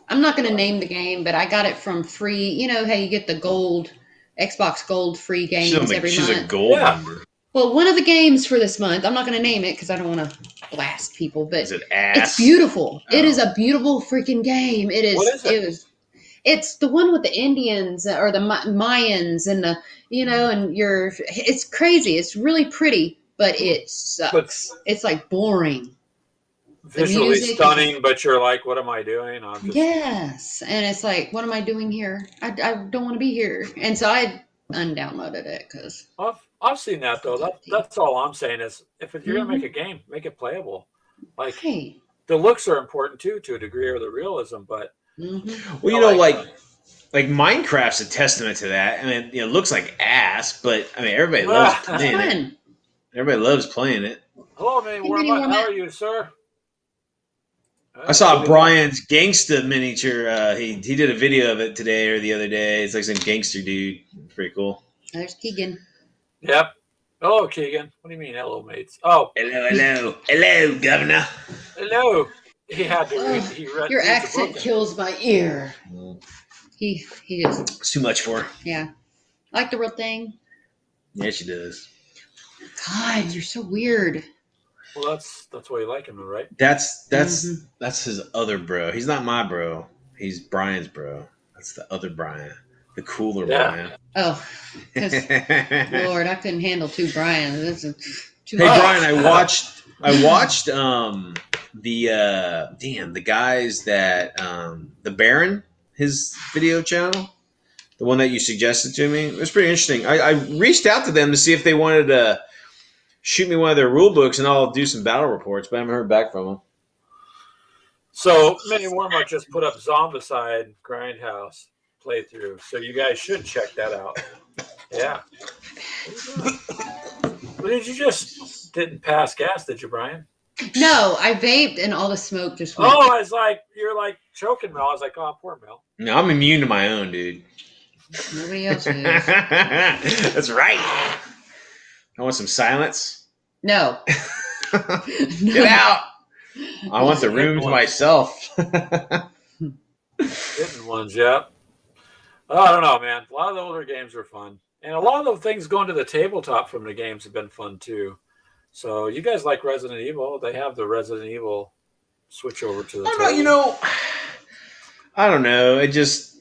I'm not going to name the game, but I got it from free. You know how you get the gold Xbox Gold free games every She's a month. gold Yeah. member. Well, one of the games for this month, I'm not going to name it because I don't want to blast people, but Is it ass? it's beautiful. It Oh. is a beautiful freaking game. It is. What is it? It was. It's the one with the Indians or the Mayans and the and It's crazy. It's really pretty, but it sucks. It's like boring. Visually music is- stunning, but you're like, what am I doing? I'm just, Yes, and it's like, what am I doing here? I don't want to be here, and so I undownloaded it because I've seen that though. That's all I'm saying is if you're gonna Mm-hmm. make a game, make it playable. Like hey. the looks are important too, to a degree, or the realism. But Mm-hmm. Well, you know, like Minecraft's a testament to that. I mean, it looks like ass, but I mean, everybody loves Ah. playing it. Fun. Everybody loves playing it. hello, man. Hey, Where Mini am I? How Warmat. are you, sir? I saw Brian's gangsta miniature. He did a video of it today or the other day. It's like some gangster dude. Pretty cool. There's Keegan. Yep. Hello, Keegan. What do you mean, hello, mates? Oh, Hello, governor. hello. He had to read. Your read the accent book. kills my ear. He just It's too much for her. yeah. Like the real thing. Yeah, she does. God, you're so weird. Well, that's why you like him, right? That's Mhm. that's his other bro. He's not my bro. He's Brian's bro. That's the other Brian, the cooler Yeah. Oh, because Brian. Lord, I couldn't handle two Brians. This is too Hey much. Brian, I watched the guys that the Baron, his video channel, the one that you suggested to me. It was pretty interesting. I reached out to them to see if they wanted to shoot me one of their rule books and I'll do some battle reports, but I haven't heard back from them. So Mini Warmark just put up Zombicide Grindhouse playthrough, so you guys should check that out. Yeah. But did you just didn't pass gas, did you, Brian? No, I vaped and all the smoke just went. Oh, I was like, you're like choking Mel. I was like, oh, poor Mel. No, I'm immune to my own, dude. Nobody else is. That's right. I want some silence. No. Get out. I want the room to myself. Hidden ones, yeah. Oh, I don't know, man. A lot of the older games are fun. And a lot of the things going to the tabletop from the games have been fun too. So you guys like Resident Evil? They have the Resident Evil switch over to the I don't know, I don't know. It just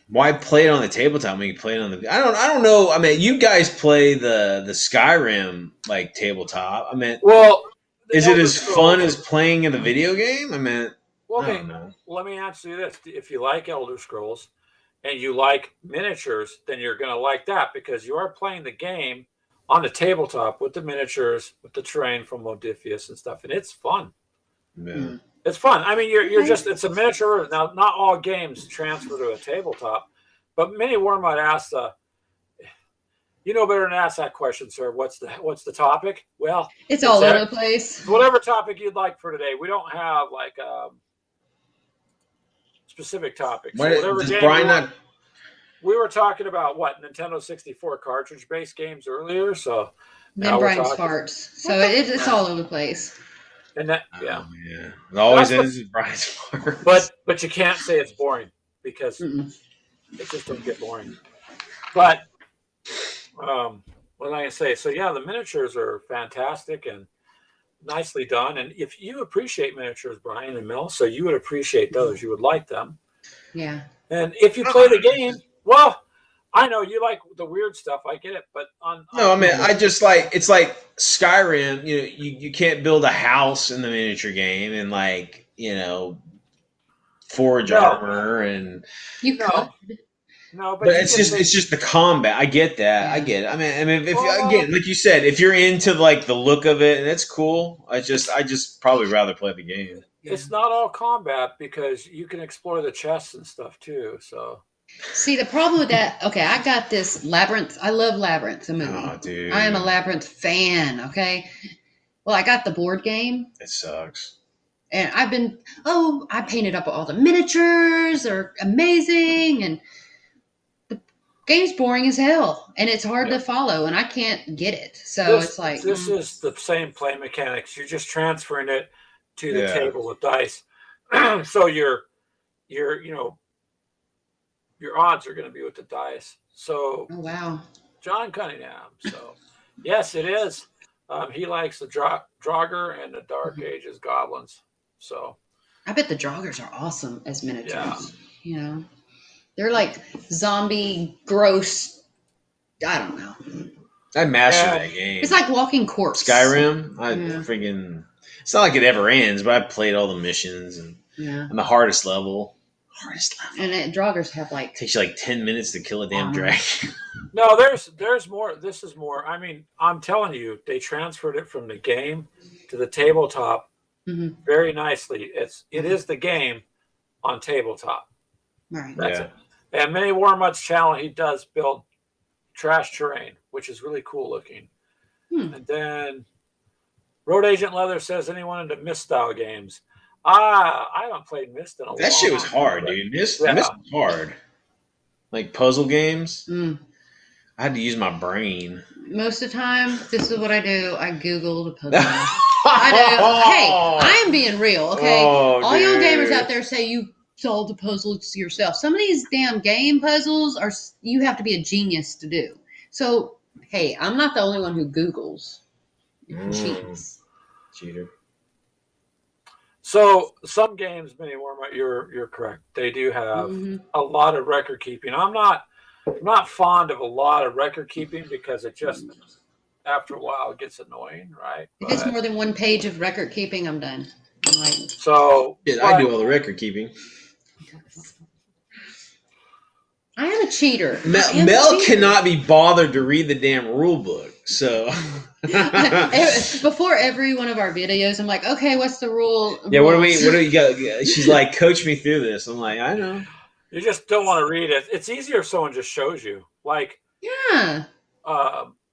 why play it on the tabletop when you play it on the I don't know. I mean, you guys play the Skyrim like tabletop. I mean, Well, is it as fun as playing in the video game? I mean, well, I okay, don't know. let me ask you this. If you like Elder Scrolls and you like miniatures, then you're going to like that because you are playing the game on the tabletop with the miniatures, with the terrain from Modiphius and stuff, and it's fun. Yeah. It's fun. I mean, you're just, it's a miniature. Now, not all games transfer to a tabletop, but Mini Warmut asked, you know better than ask that question, sir. What's the topic? Well, It's all over the place. whatever topic you'd like for today. We don't have like specific topics. So whatever Does game Brian you want. not? We were talking about what Nintendo 64 cartridge-based games earlier, so Then now we're Brian's talking. farts. So it's all over the place. And that, yeah, Oh, yeah. It always That's ends with Brian's part. but you can't say it's boring because Mm-mm. it just don't get boring. But what did I say? So yeah, the miniatures are fantastic and nicely done. And if you appreciate miniatures, Brian and Mel, so you would appreciate those. You would like them. Yeah. And if you play the game, well, I know you like the weird stuff. I get it, but No, I mean, on I just like it's like Skyrim. You know, you can't build a house in the miniature game and like forge no, armor and. You could. no, no, But but you get it's just the combat. I get that. I Yeah. get it. I mean, if well, again, like you said, if you're into like the look of it, and it's cool. I just probably rather play the game. it's not all combat because you can explore the chests and stuff too. So See, the problem with that, okay, I got this Labyrinth. I love Labyrinth, the movie. Oh, dude, I am a Labyrinth fan, okay? Well, I got the board game, it sucks. and I painted up all the miniatures. They're amazing, and the game's boring as hell, and it's hard to follow, and I can't get it. So it's like, this is the same play mechanics. You're just transferring it to the Yeah. table with dice. So your your odds are going to be with the dice. So oh, wow. John Cunningham. So yes, it is. He likes the Draugr and the Dark Mhm. Ages goblins. So I bet the joggers are awesome as miniatures. Yeah. You know, they're like zombie, gross. I don't know. I mastered Yeah. that game. It's like walking corpse. Skyrim. I Yeah. freaking. It's not like it ever ends, but I played all the missions and Yeah. on the hardest level. Hardest level. And joggers have like, Takes you like 10 minutes to kill a damn dragon. no, there's more. This is more. I mean, I'm telling you, they transferred it from the game to the tabletop Mhm. very nicely. It is the game on tabletop. right. That's Yeah. it. And Mini Warmutt's channel, he does build trash terrain, which is really cool looking. Hmm. And then Road Agent Leather says anyone into Myst style games. I haven't played Myst in a That shit was long hard, time. dude. This Yeah. was hard. Like puzzle games, Mm. I had to use my brain. Most of the time, this is what I do. I Google the puzzle. I do. Hey, I am being real, okay? Oh, All you dude. gamers out there say you solved the puzzles yourself. Some of these damn game puzzles you have to be a genius to do. So, hey, I'm not the only one who Googles. Cheats. Cheater. So some games, Mini Warmutt, you're correct. They do have Mhm. a lot of record keeping. I'm not fond of a lot of record keeping because it just after a while it gets annoying, right? If it's But- more than one page of record keeping, I'm done. I'm like, so Yeah, I do all the record keeping. I am a cheater. I am a Mel cheater. cannot be bothered to read the damn rule book, so. Before every one of our videos, I'm like, okay, what's the rule? Yeah, what do rules? you got? She's like, coach me through this. I'm like, I know. you just don't want to read it. It's easier if someone just shows you. Like Yeah.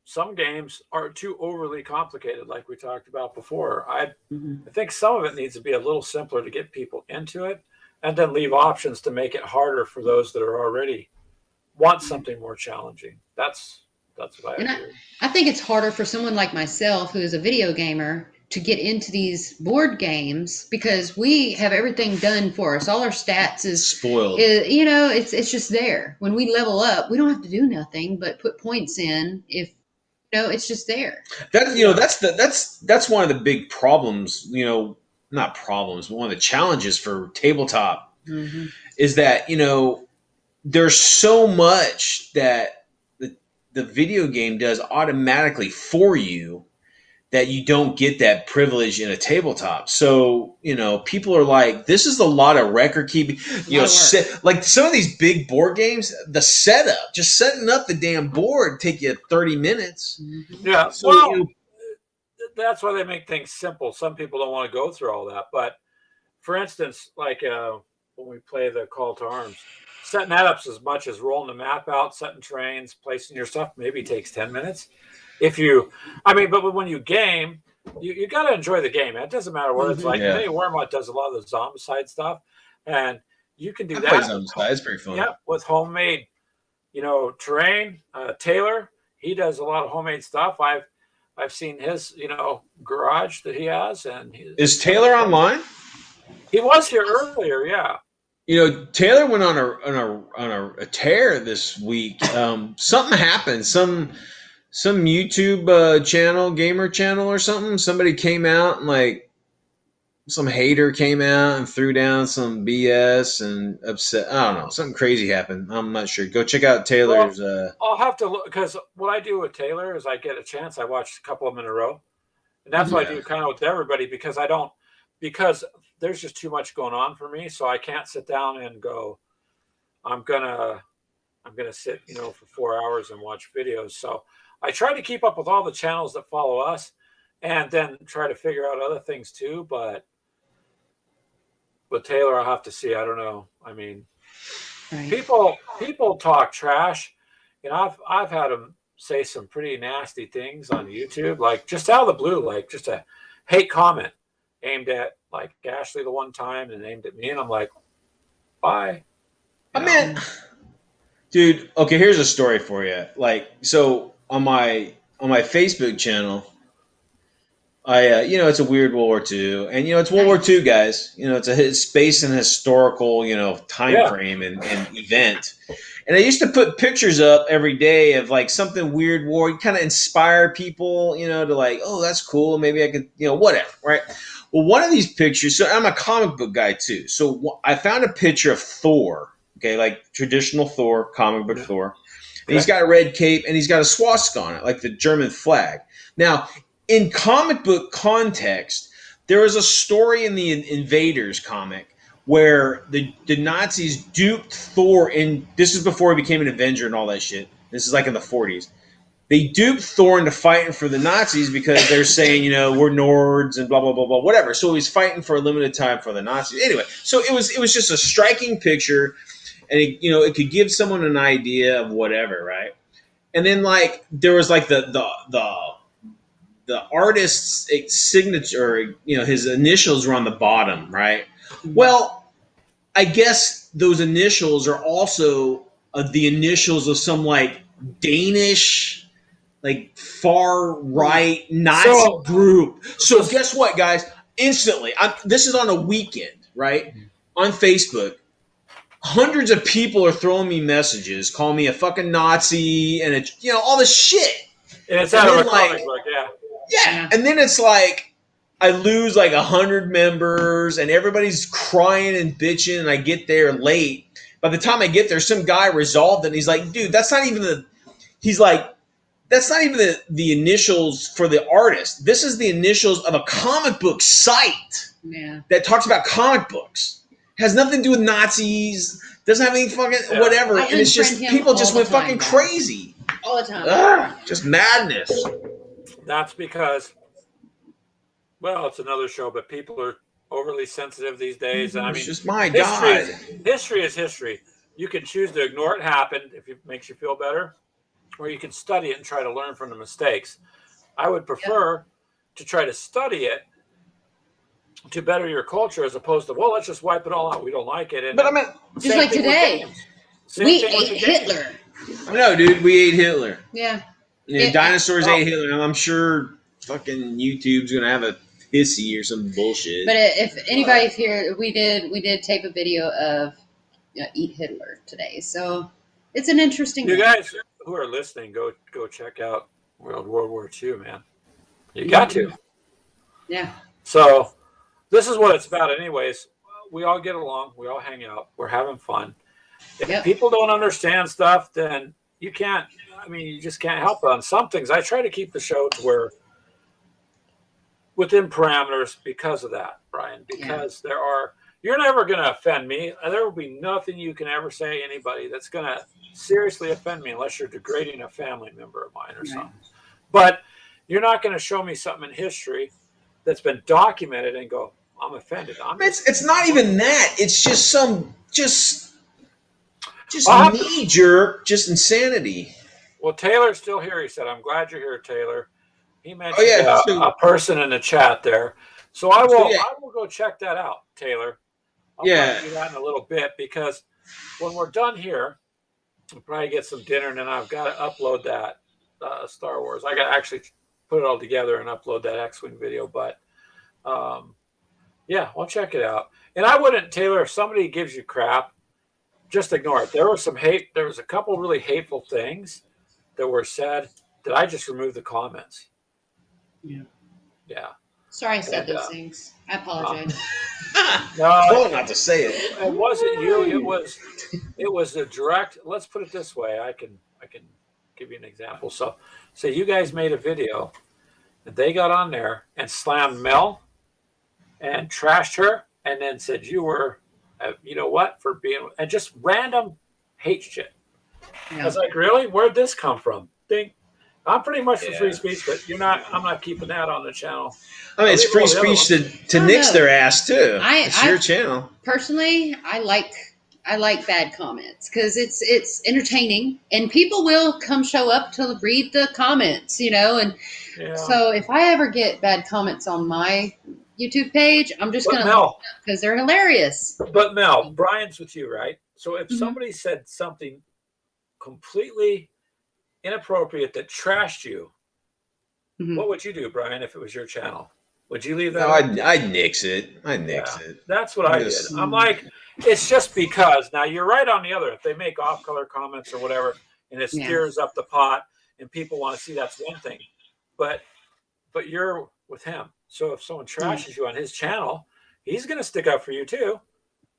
some games are too overly complicated, like we talked about before. I Mhm. think some of it needs to be a little simpler to get people into it, and then leave options to make it harder for those that are already want something more challenging. That's what And I do. I think it's harder for someone like myself, who is a video gamer, to get into these board games because we have everything done for us. All our stats Spoiled. it's just there. When we level up, we don't have to do nothing but put points in. If it's just there. That's one of the big problems. Not problems, but one of the challenges for tabletop Mm-hmm. is that there's so much that the video game does automatically for you that you don't get that privilege in a tabletop. So, people are like, this is a lot of record keeping, like some of these big board games, the setup, just setting up the damn board take you 30 minutes. Mm-hmm. Yeah, So, well, that's why they make things simple. Some people don't want to go through all that. But for instance, like when we play the Call to Arms, setting that up as much as rolling the map out, setting trains, placing your stuff, maybe takes 10 minutes. But when you game, you got to enjoy the game. It doesn't matter what it's like. Yeah. Mini Warmutt does a lot of the Zombicide stuff, and you can do I that. play Zombicide. It's pretty fun. Yeah, with homemade, terrain. Taylor, he does a lot of homemade stuff. I've seen his, garage that he has, and Is Taylor online? He was here earlier, yeah. Taylor went on a tear this week. Something happened. some YouTube channel, gamer channel or something. Somebody came out and like some hater came out and threw down some BS and upset. I don't know. Something crazy happened. I'm not sure. Go check out Well, Taylor's. I'll have to look because what I do with Taylor is I get a chance. I watch a couple of them in a row, and that's what I Yeah. do kind of with everybody because I don't because there's just too much going on for me, so I can't sit down and go. I'm gonna sit, for 4 hours and watch videos. So I try to keep up with all the channels that follow us, and then try to figure out other things too. But with Taylor, I'll have to see. I don't know. I mean, Right. people talk trash, and I've had them say some pretty nasty things on YouTube, like just out of the blue, like just a hate comment aimed at like Ashley the one time and aimed at me, and I'm like, bye. I mean, dude. Okay, here's a story for you. Like, so on my Facebook channel, it's a weird World War II, and it's World War II, guys. It's a space and historical, time Yeah. frame and event. And I used to put pictures up every day of like something weird war, kind of inspire people, to like, oh, that's cool. Maybe I could, whatever, right? Well, one of these pictures. So I'm a comic book guy too. So I found a picture of Thor. Okay, like traditional Thor, comic book Thor. And he's got a red cape and he's got a swastika on it, like the German flag. Now, in comic book context, there was a story in the Invaders comic where the Nazis duped Thor, and this is before he became an Avenger and all that shit. This is like in the 40s. They duped Thor into fighting for the Nazis because they're saying, we're Nords and blah, blah, blah, blah, whatever. So he's fighting for a limited time for the Nazis. Anyway, so it was just a striking picture, and it could give someone an idea of whatever, right? And then like there was like the artist's signature, his initials were on the bottom, right? Well, I guess those initials are also the initials of some like Danish, like far right Nazi group. So guess what, guys? Instantly, this is on a weekend, right? On Facebook, hundreds of people are throwing me messages, calling me a fucking Nazi, and all this shit. And it's out of a comic book, yeah. Yeah, and then it's like I lose like 100 members, and everybody's crying and bitching, and I get there late. By the time I get there, some guy resolved it, and he's like, dude, that's not even the initials for the artist. This is the initials of a comic book site that talks about comic books. Has nothing to do with Nazis. Doesn't have any fucking whatever. And it's just people just went fucking crazy. All the time. Ugh, just madness. That's because, well, it's another show, but people are overly sensitive these days. And I mean, it's just my God. History is history. You can choose to ignore it happened if it makes you feel better, or you can study it and try to learn from the mistakes. I would prefer to try to study it to better your culture as opposed to, well, let's just wipe it all out. We don't like it. And but I mean, just like today, we ate Hitler. I know, dude. We ate Hitler. Yeah. Dinosaurs ate Hitler. And I'm sure fucking YouTube's gonna have a hissy or some bullshit. But if anybody's here, we did tape a video of Eat Hitler today, so it's an interesting. You guys who are listening, go check out World War II, man. You got to. Yeah. So this is what it's about, anyways. We all get along. We all hang out. We're having fun. If people don't understand stuff, then you can't. I mean, you just can't help it on some things. I try to keep the show to where within parameters because of that, Brian. Because you're never going to offend me. There will be nothing you can ever say to anybody that's going to seriously offend me unless you're degrading a family member of mine or something. But you're not going to show me something in history that's been documented and go, I'm offended. It's not even that. It's just some knee-jerk, just insanity. Well, Taylor's still here. He said, I'm glad you're here, Taylor. He mentioned a person in the chat there. So I will go check that out, Taylor. I'll do that in a little bit because when we're done here, I'll probably get some dinner and then I've got to upload that Star Wars. I got to actually put it all together and upload that X-Wing video. But I'll check it out. And I wouldn't, Taylor, if somebody gives you crap, just ignore it. There was some hate. There was a couple really hateful things that were said did I just remove the comments? Yeah. Yeah. Sorry I said And, those things. I apologize. No, Told not to say it. it wasn't you. It was a direct. Let's put it this way. I can give you an example. So, say you guys made a video, and they got on there and slammed Mel and trashed her, and then said you were, you know what, for being, and just random hate shit. I Yeah. was like, really? Where'd this come from? Think. I'm pretty much for Yeah. free speech, but I'm not keeping that on the channel. I mean, it's I'll free leave all the other speech to I don't nix know. their ass too. It's your I channel. personally, I like bad comments because it's entertaining and people will come show up to read the comments, and Yeah. so if I ever get bad comments on my YouTube page, I'm just But gonna Mel, because they're hilarious. But Mel, Brian's with you, right? So if Mhm. somebody said something completely inappropriate that trashed you, Mhm. what would you do, Brian, if it was your channel? Would you leave that? No, up? I'd nix it. I'd nix it. That's what I did. Yes. I'm like, it's just because. Now you're right on the other. If they make off-color comments or whatever, and it Yeah. stirs up the pot, and people want to see, that's one thing. But you're with him. So if someone trashes you on his channel, he's going to stick up for you too.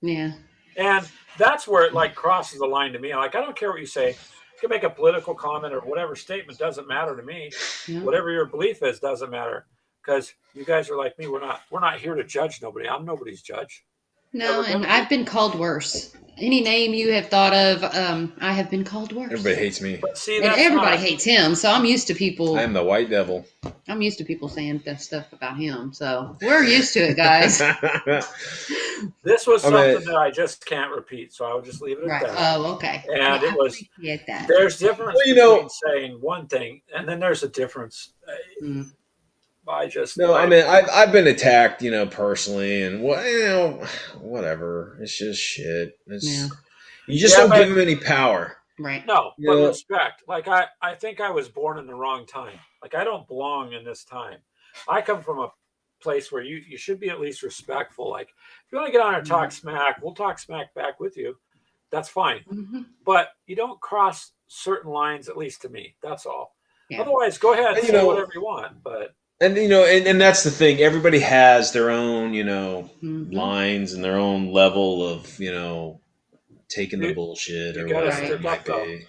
Yeah. And that's where it like crosses the line to me. Like, I don't care what you say. You can make a political comment or whatever statement, doesn't matter to me. Yeah. Whatever your belief is doesn't matter, because you guys are like me. We're not here to judge nobody. I'm nobody's judge. No, and I've been called worse. Any name you have thought of, I have been called worse. Everybody hates me. But see, And that's everybody not, hates him, so I'm used to people. I am the white devil. I'm used to people saying that stuff about him, so we're used to it, guys. this was I mean- something that I just can't repeat, so I will just leave it at Right. that. Oh, okay. And Yeah, it was. I appreciate that. There's difference Well, you know- between saying one thing and then there's a difference. Mm. I just No, I mean I've been attacked, personally, and whatever. It's just shit. Yeah. You just Yeah, don't but- give them any power. Right. No, You but know- respect. Like I think I was born in the wrong time. Like I don't belong in this time. I come from a place where you should be at least respectful. Like if you want to get on and talk smack, we'll talk smack back with you. That's fine. Mm-hmm. But you don't cross certain lines, at least to me. That's all. Yeah. Otherwise, go ahead and And, say whatever you want. But And and that's the thing. Everybody has their own, Mhm. lines and their own level of, taking the You- bullshit you or gotta whatever stick it might up, though. be.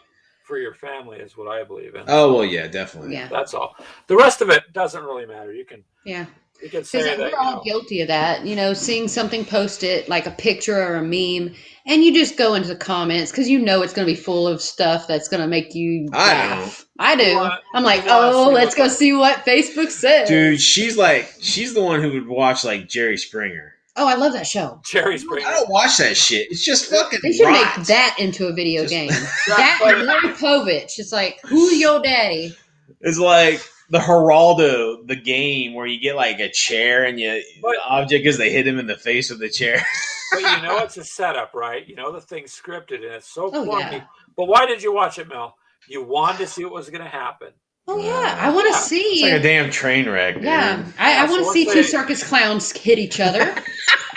for your family is what I believe in. Oh well, yeah, definitely. Yeah. That's all. The rest of it doesn't really matter. You can Yeah. say Because that. we're all guilty of that, seeing something posted like a picture or a meme, and you just go into the comments because it's going to be full of stuff that's going to make you I laugh. I do. What? I'm like, You wanna see let's what- go see what Facebook says. Dude, she's the one who would watch like Jerry Springer. Oh, I love that show. Jerry Springer. I don't watch that shit. It's just fucking They should rot. make that into a video Just- game. That and Maury Povich. It's like, who's your daddy? It's like the Geraldo, the game where you get like a chair and But- the object is they hit him in the face with the chair. But it's a setup, right? The thing's scripted and it's so Oh, corny. yeah. But why did you watch it, Mel? You wanted to see what was going to happen. Oh, yeah. I want to Yeah. see. It's like a damn train wreck, dude. Yeah. I Yeah, want so to see let's two say- circus clowns hit each other.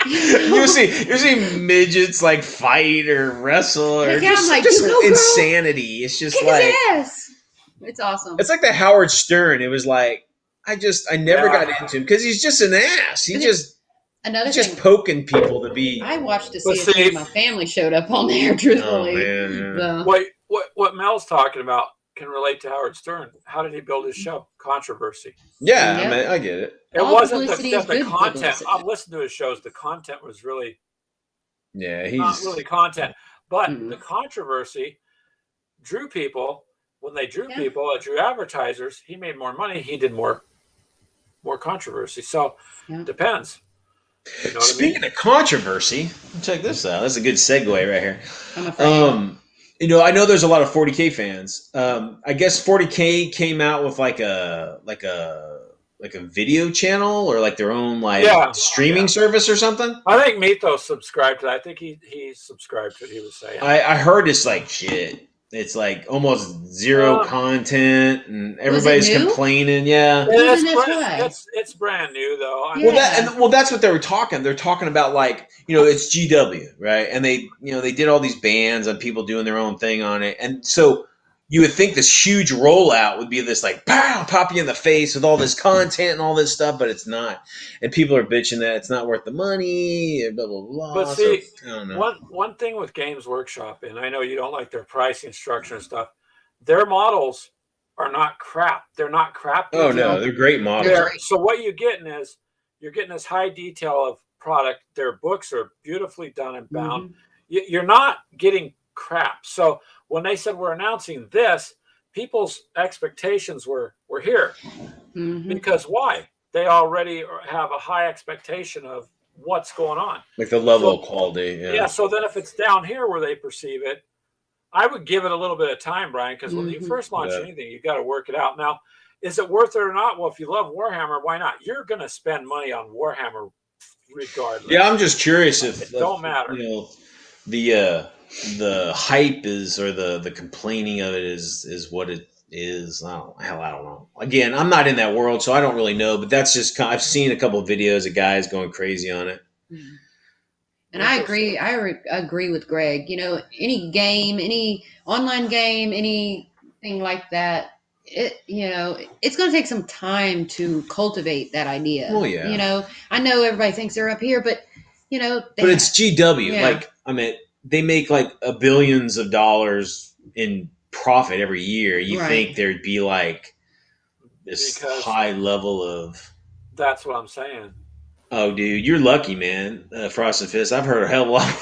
you see midgets like fight or wrestle or Heck yeah, I'm just, like, just you go, girl. insanity. It's just Kick like his ass. It's awesome. it's like the Howard Stern. It was like I never Yeah. got into him because he's just an ass. He's Another just thing. poking people to be. I watched to But see if any see- of my family showed up on there, Oh truthfully. man, yeah. So, What Mel's talking about can relate to Howard Stern. How did he build his show? Controversy. Yeah, Yeah. I mean, I get it. It All wasn't publicity the is good content. publicity. I've listened to his shows. The content was really Yeah, not he's really content, but Mhm. the controversy drew people. When they drew Yeah. people, it drew advertisers. He made more money. He did more controversy. So Yeah. depends. You know what I mean? Speaking of controversy, check this out. That's a good segue right here. I'm afraid. I know there's a lot of 40K fans. I guess 40K came out with like a video channel or like their own streaming service or something. I think Mythos subscribed to that. I think he subscribed to it. He was saying. I heard it's like shit. It's like almost zero Oh. content, and everybody's new? complaining. Yeah. Well, it's, then that's brand, why. it's brand new though. I Yeah. mean, That's what they were talking. They're talking about like it's GW, right? And they they did all these bans on people doing their own thing on it, and so you would think this huge rollout would be this like pow, pop you in the face with all this content and all this stuff, but it's not. And people are bitching that it's not worth the money, blah blah blah. But see, so, I don't know. one thing with Games Workshop, and I know you don't like their pricing structure and stuff, their models are not crap. They're not crap. Oh no, they're great models. So what you're getting is you're getting this high detail of product. Their books are beautifully done and bound. Mhm. You're not getting crap. So when they said we're announcing this, people's expectations were here. Mhm. Because why? They already have a high expectation of what's going on. Like the level of quality. Yeah. So then if it's down here where they perceive it, I would give it a little bit of time, Brian, because when you Mhm. first launch Yeah. anything, you got to work it out. Now, is it worth it or not? Well, if you love Warhammer, why not? You're going to spend money on Warhammer regardless. Yeah, I'm just curious if It don't matter. You know, the hype is or the complaining of it is what it is. I don't know. Again, I'm not in that world, so I don't really know. But that's just I've seen a couple of videos of guys going crazy on it. Mhm. And I agree. Agree with Greg. You know, any game, any online game, anything like that, it's going to take some time to cultivate that idea. Oh, yeah. You know, I know everybody thinks they're up here, but but it's GW. Yeah. Like, I mean, they make like billions of dollars in profit every year. You Right. think there'd be like this Because- high level of. That's what I'm saying. Oh, dude, you're lucky, man. Frosted Fist. I've heard a hell of a lot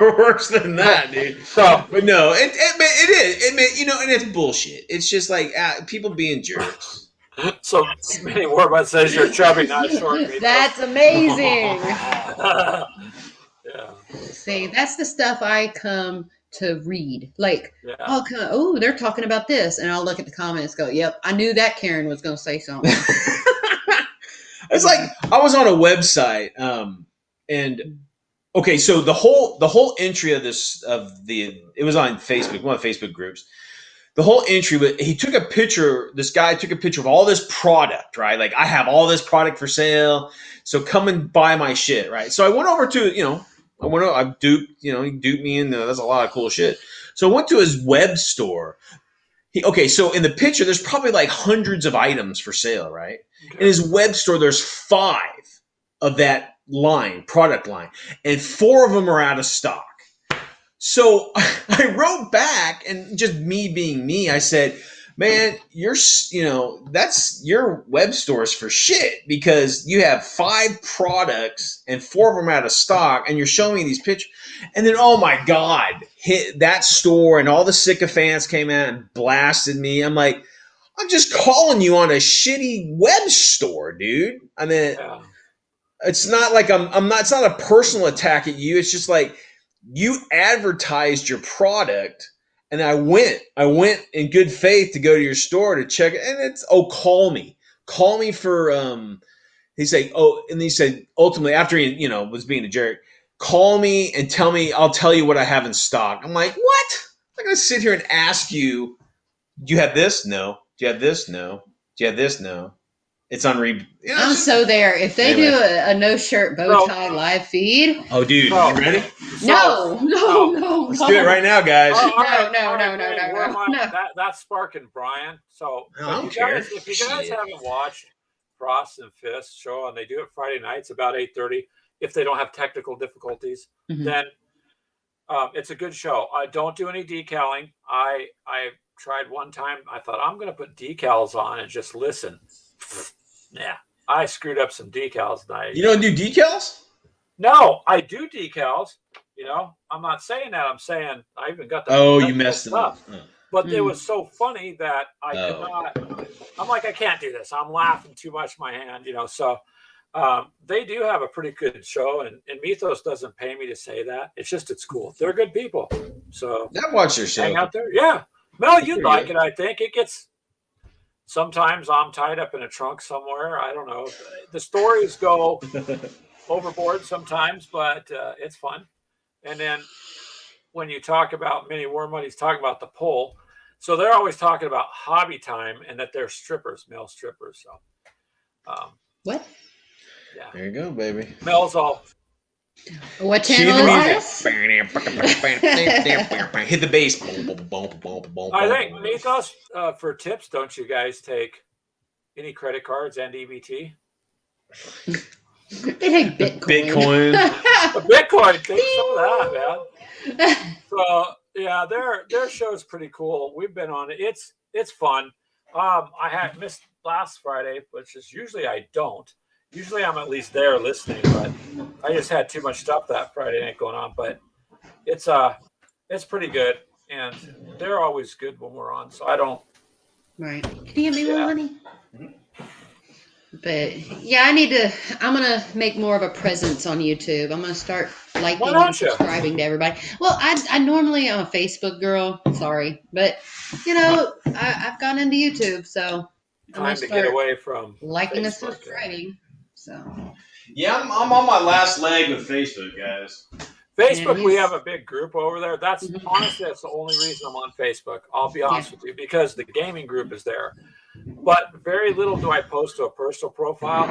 worse than that, dude. So, But no, it is. And it's bullshit. It's just like people being jerks. so Mini Warbot says you're chubby, not short. Meat. That's amazing. Yeah. See, that's the stuff I come to read. Like, Yeah. I'll come, oh, they're talking about this, and I'll look at the comments, go, yep, I knew that Karen was going to say something. It's like I was on a website, and okay, so the whole entry of it was on Facebook, one of the Facebook groups. The whole entry, he took a picture. This guy took a picture of all this product, right? Like, I have all this product for sale, so come and buy my shit, right? So I went over to, I duped, he duped me, and that's a lot of cool shit. So I went to his web store. So in the picture, there's probably like hundreds of items for sale, right? In his web store, there's 5 of that product line, and 4 of them are out of stock. So I wrote back, and just me being me, I said, man, that's your web store's for shit, because you have 5 products and 4 of them are out of stock, and you're showing me these pictures. And then, oh my God, hit that store, and all the sycophants came out and blasted me. I'm like, I'm just calling you on a shitty web store, dude. I mean, it's not like I'm not. It's not a personal attack at you. It's just like, you advertised your product, and I went in good faith to go to your store to check it, and it's call me for he said and he said ultimately, after he was being a jerk, call me and tell me, I'll tell you what I have in stock. I'm like, what? I'm gonna sit here and ask you, do you have this? No. Do you have this? No. Do you have this? No. It's on I'm so there. If they do a no shirt bow tie live feed. Oh, dude, you ready? No. Let's do it right now, guys. No. That's sparking Brian. So I don't care. If you guys haven't watched Frost and Fist show, and they do it Friday nights about 8:30, if they don't have technical difficulties, then it's a good show. I don't do any decaling. I tried one time. I thought, I'm going to put decals on and just listen. Yeah, I screwed up some decals. You don't do decals? No, I do decals. I'm not saying that. I'm saying I even got the you messed it up. But it was so funny that I could not. I'm like, I can't do this. I'm laughing too much my hand, So they do have a pretty good show, and Mythos doesn't pay me to say that. It's just it's cool. They're good people. So I watch their show. Hang out there, yeah. Well, you'd like it. I think it gets. Sometimes I'm tied up in a trunk somewhere. I don't know. The stories go overboard sometimes, but it's fun. And then when you talk about Mini War Money's talking about the poll, so they're always talking about hobby time and that they're strippers, male strippers. So what? Yeah. There you go, baby. Mel's all What Cue channel the is music. this? Hit the bass. I think Mythos, for tips, don't you guys take any credit cards and EBT? They take Bitcoin. A Bitcoin, take some of that, man. So yeah, their show's pretty cool. We've been on it. It's fun. I had missed last Friday, which is usually I don't. Usually I'm at least there listening, but I just had too much stuff that Friday night going on. But it's pretty good, and they're always good when we're on. So I don't. Right. Can you get me Yeah. one, honey? But yeah, I'm gonna make more of a presence on YouTube. I'm gonna start liking Why and don't you? subscribing to everybody. Well, I normally I'm a Facebook girl. Sorry, but I've gone into YouTube, so I'm gonna Time to get start away from liking and Facebook. subscribing. So Yeah, I'm on my last leg with Facebook, guys. Facebook, Yeah, we he's- have a big group over there. That's Mhm. honestly, that's the only reason I'm on Facebook. I'll be honest with you, because the gaming group is there. But very little do I post to a personal profile.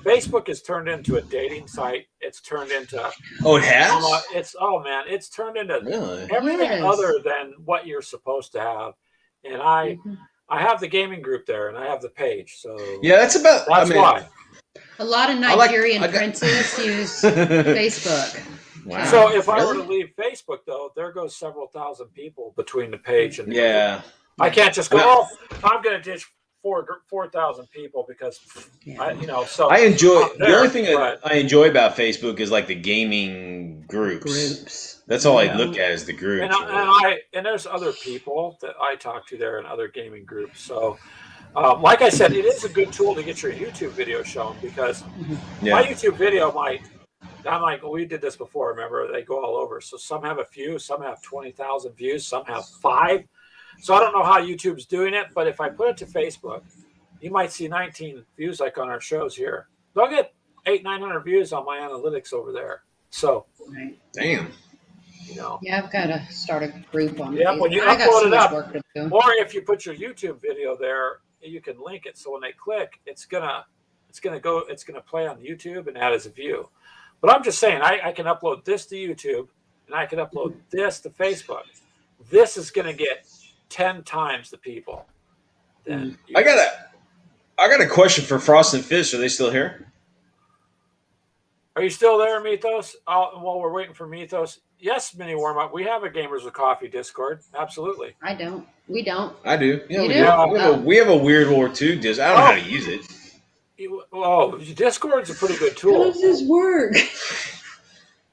Facebook is turned into a dating site. It's turned into Oh, it has? it's turned into Really? everything Yes. other than what you're supposed to have. And I Mhm. have the gaming group there, and I have the page. So Yeah, that's about. that's why. A lot of I like- Nigerian I got- princes use Facebook. Facebook. Wow. So if I were Really? to leave Facebook, though, there goes several thousand people between the page and the Yeah. I can't just go, I oh, I'm going to ditch 4,000 people because, Yeah. so I enjoy I'm the there, only thing but- I enjoy about Facebook is like the gaming groups. Groups. That's all Yeah. I look at is the groups. and there's other people that I talk to there in other gaming groups. So, like I said, it is a good tool to get your YouTube video shown because my YouTube video I'm like, we did this before, remember? They go all over. So some have a few, some have 20,000 views, some have 5. So I don't know how YouTube's doing it, but if I put it to Facebook, you might see 19 views like on our shows here. They'll get 900 views on my analytics over there. So, Right. Damn. Yeah, I've got to start a group on Yeah, Facebook. when you I got upload so it much up, work to do. or if you put your YouTube video there, you can link it. So when they click, it's gonna play on YouTube and add as a view. But I'm just saying, I can upload this to YouTube and I can upload this to Facebook. This is gonna get 10 times the people. Than I got a question for Frost and Fish. Are they still here? Are you still there, Mythos? While we're waiting for Mythos, yes, mini warm up. We have a Gamers with Coffee Discord. Absolutely. I don't. We don't. I do. Yeah, You we do? do. We have a Weird War II disc. I don't know how to use it. Discord's a pretty good How tool. does this work?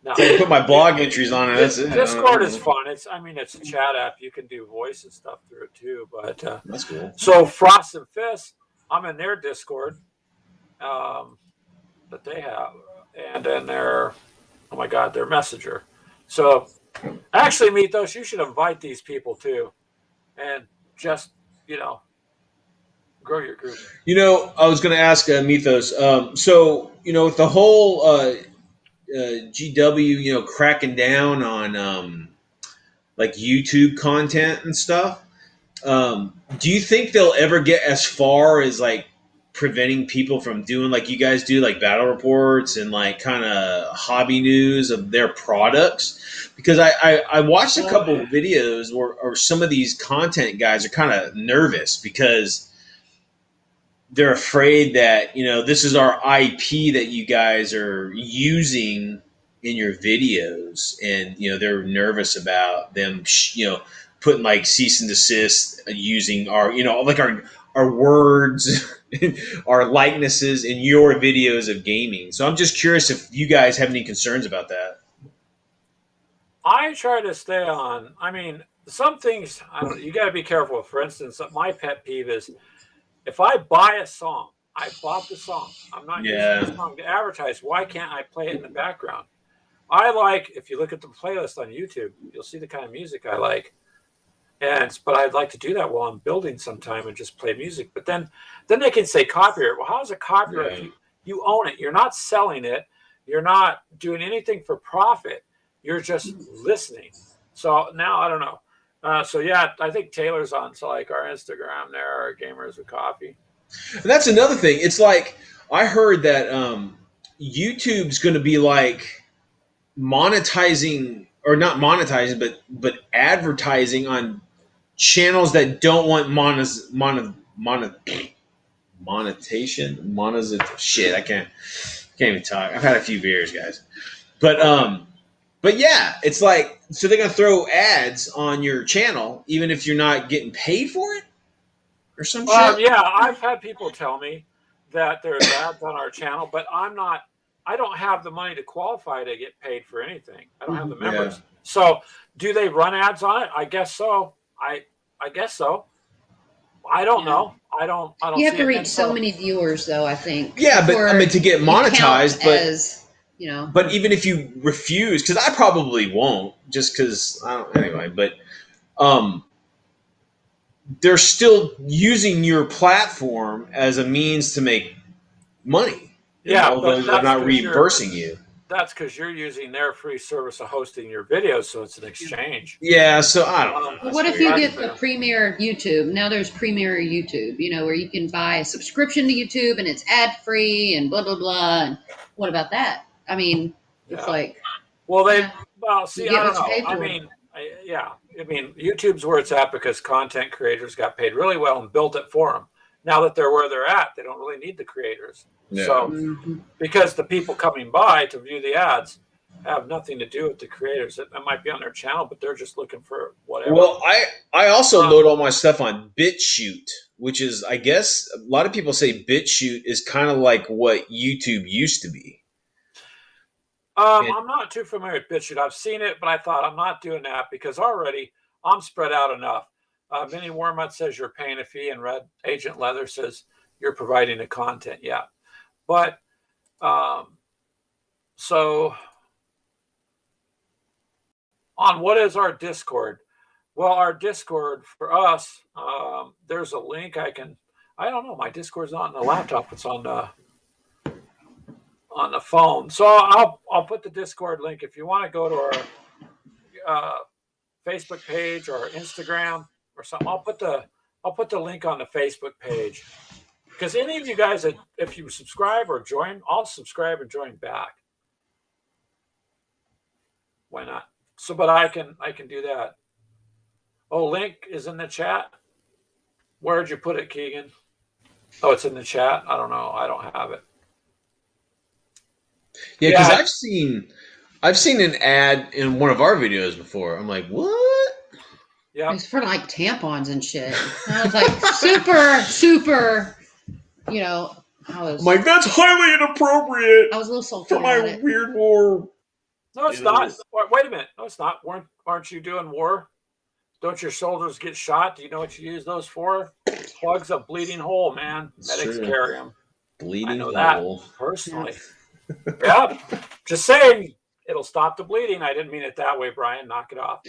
No. I put my blog entries on it. That's it. Discord is fun. It's a chat app. You can do voice and stuff through it too. But That's cool. so Frost and Fist, I'm in their Discord that they have, and then their their Messenger. So actually, Mythos, you should invite these people too, and just grow your group. I was going to ask Mythos. So with the whole GW, cracking down on like YouTube content and stuff. Do you think they'll ever get as far as like preventing people from doing like you guys do, like battle reports and like kind of hobby news of their products? Because I watched a couple of videos where some of these content guys are kind of nervous because they're afraid that this is our IP that you guys are using in your videos, and they're nervous about them putting like cease and desist using our like our words our likenesses in your videos of gaming. So I'm just curious if you guys have any concerns about that. I try to stay on. I mean, some things you got to be careful with. For instance, my pet peeve is if I buy a song, I bought the song. I'm not using the song to advertise. Why can't I play it in the background? If you look at the playlist on YouTube, you'll see the kind of music I like. But I'd like to do that while I'm building sometime and just play music. But then they can say copyright. Well, how is it copyright? Yeah. You own it. You're not selling it. You're not doing anything for profit. You're just listening. So now I don't know. I think Taylor's on like our Instagram there, our Gamers with Coffee. And that's another thing. It's like I heard that YouTube's going to be like monetizing, or not monetizing, but advertising on channels that don't want monetization. Shit, I can't even talk. I've had a few beers, guys. But yeah, it's like, so they're gonna throw ads on your channel even if you're not getting paid for it or some shit. Yeah, I've had people tell me that there's ads on our channel, but I don't have the money to qualify to get paid for anything. I don't have the members. Yeah. So do they run ads on it? I guess so. I guess so. I don't know. I don't You have see to it reach in so so- many viewers, though, I think. Yeah, but I mean, to get before you count monetized, but as, you know. but even if you refuse, because I probably won't, just because I don't anyway. But they're still using your platform as a means to make money. Yeah, although but they're not 'cause reimbursing you. That's because you're using their free service of hosting your videos, so it's an exchange. Yeah, so I don't know. Well, That's what if weird. you get the Premier YouTube? Now there's Premier YouTube, where you can buy a subscription to YouTube and it's ad free and blah blah blah. And what about that? I mean, it's Yeah. like, Well, yeah, see, you get I don't what you paid know. I for. mean, I mean, YouTube's where it's at because content creators got paid really well and built it for them. Now that they're where they're at, they don't really need the creators. Yeah. So, mhm. because the people coming by to view the ads have nothing to do with the creators. It might be on their channel, but they're just looking for whatever. Well, I also load all my stuff on BitChute, which is, I guess, a lot of people say BitChute is kind of like what YouTube used to be. I'm not too familiar with BitChute. I've seen it, but I thought I'm not doing that because already I'm spread out enough. Vinny Wormut says you're paying a fee, and Red Agent Leather says you're providing the content. Yeah, but so on what is our Discord? Well, our Discord for us, there's a link I don't know. My Discord's not on the laptop; it's on the phone. So I'll put the Discord link if you want to go to our Facebook page or Instagram or something. I'll put the link on the Facebook page because any of you guys, if you subscribe or join, I'll subscribe and join back. Why not? So, but I can do that. Oh, link is in the chat. Where'd you put it, Keegan? Oh, it's in the chat. I don't know. I don't have it. Yeah, because Yeah. I've seen an ad in one of our videos before. I'm like, what? Yeah. It's for like tampons and shit. And I was like, super, I was I'm like, that's highly inappropriate I was a little salty for my about it. weird war. No, it's not. Wait a minute. No, it's not. Aren't you doing war? Don't your soldiers get shot? Do you know what you use those for? Plugs a bleeding hole, man. It's Medics true. carry them. Bleeding I know hole. that personally. Yeah. Just saying, it'll stop the bleeding. I didn't mean it that way, Brian. Knock it off.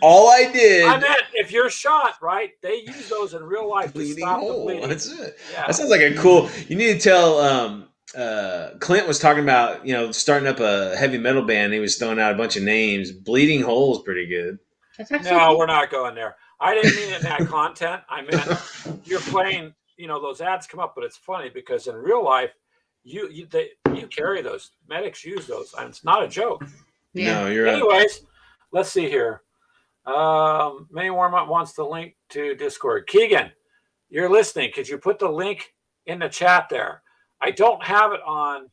All I did. I meant if you're shot, right? They use those in real life to Bleeding stop the hole. bleeding. That's it. Yeah. That sounds like a cool. You need to tell. Clint was talking about starting up a heavy metal band. He was throwing out a bunch of names. Bleeding Hole is pretty good. That's actually No, cool. we're not going there. I didn't mean it in that content. I meant you're playing. Those ads come up, but it's funny because in real life, you carry those. Medics use those, and it's not a joke. Yeah. No, you're right. Anyways, let's see here. May Warmup wants the link to Discord. Keegan, you're listening. Could you put the link in the chat there? I don't have it on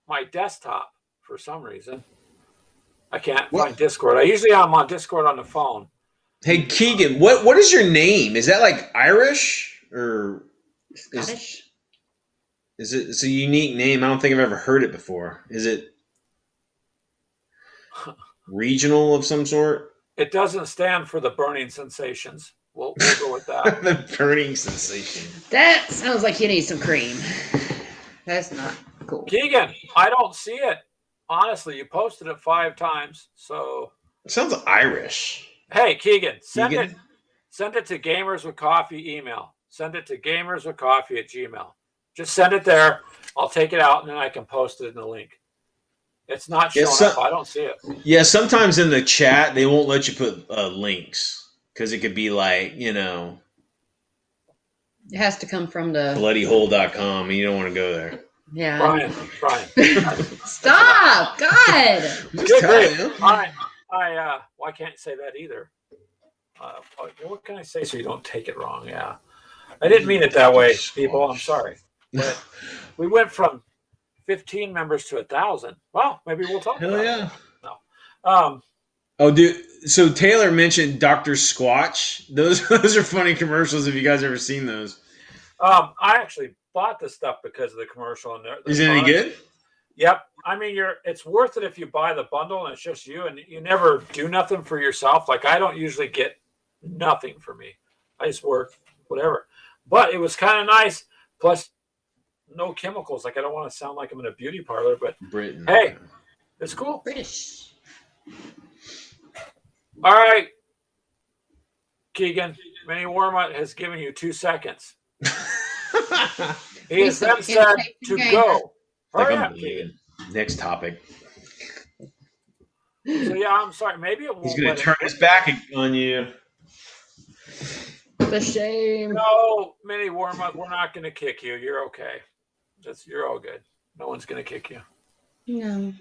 my desktop for some reason. I can't find Discord. I usually am on Discord on the phone. Hey Keegan, what is your name? Is that like Irish or Scottish? is it? It's a unique name. I don't think I've ever heard it before. Is it regional of some sort? It doesn't stand for the burning sensations. We'll go with that. The burning sensation. That sounds like you need some cream. That's not cool. Keegan, I don't see it. Honestly, you posted it 5 times. So It sounds Irish. hey, Keegan, send Keegan? it to Gamers with Coffee email. Send it to gamerswithcoffee@gmail. Just send it there. I'll take it out and then I can post it in the link. It's not showing up. I don't see it. Yeah, sometimes in the chat they won't let you put links because it could be like It has to come from the. bloodyhole.com and you don't want to go there. Yeah. Brian. Stop! God. Just Good telling grief. you. Well, I can't say that either. What can I say so you don't take it wrong? Yeah. I didn't mean it that way, people. I'm sorry. But we went from 15 members to 1,000. Well, maybe we'll talk Hell about yeah. it. No. Oh, dude. So Taylor mentioned Dr. Squatch. Those are funny commercials. If you guys ever seen those, I actually bought this stuff because of the commercial and is it any good? Yep. I mean, it's worth it if you buy the bundle and it's just you and you never do nothing for yourself. Like I don't usually get nothing for me. I just work, whatever. But it was kind of nice. Plus, no chemicals. Like I don't want to sound like I'm in a beauty parlor, but Britain. hey, it's cool. British. All right, Keegan. Mini Warmut has given you 2 seconds. He has then said to go. Hurry up, Keegan. Next topic. So yeah, I'm sorry. Maybe it won't. He's going to turn his back on you. The shame. No, Mini Warmut, we're not going to kick you. You're okay. You're all good. No one's going to kick you. No.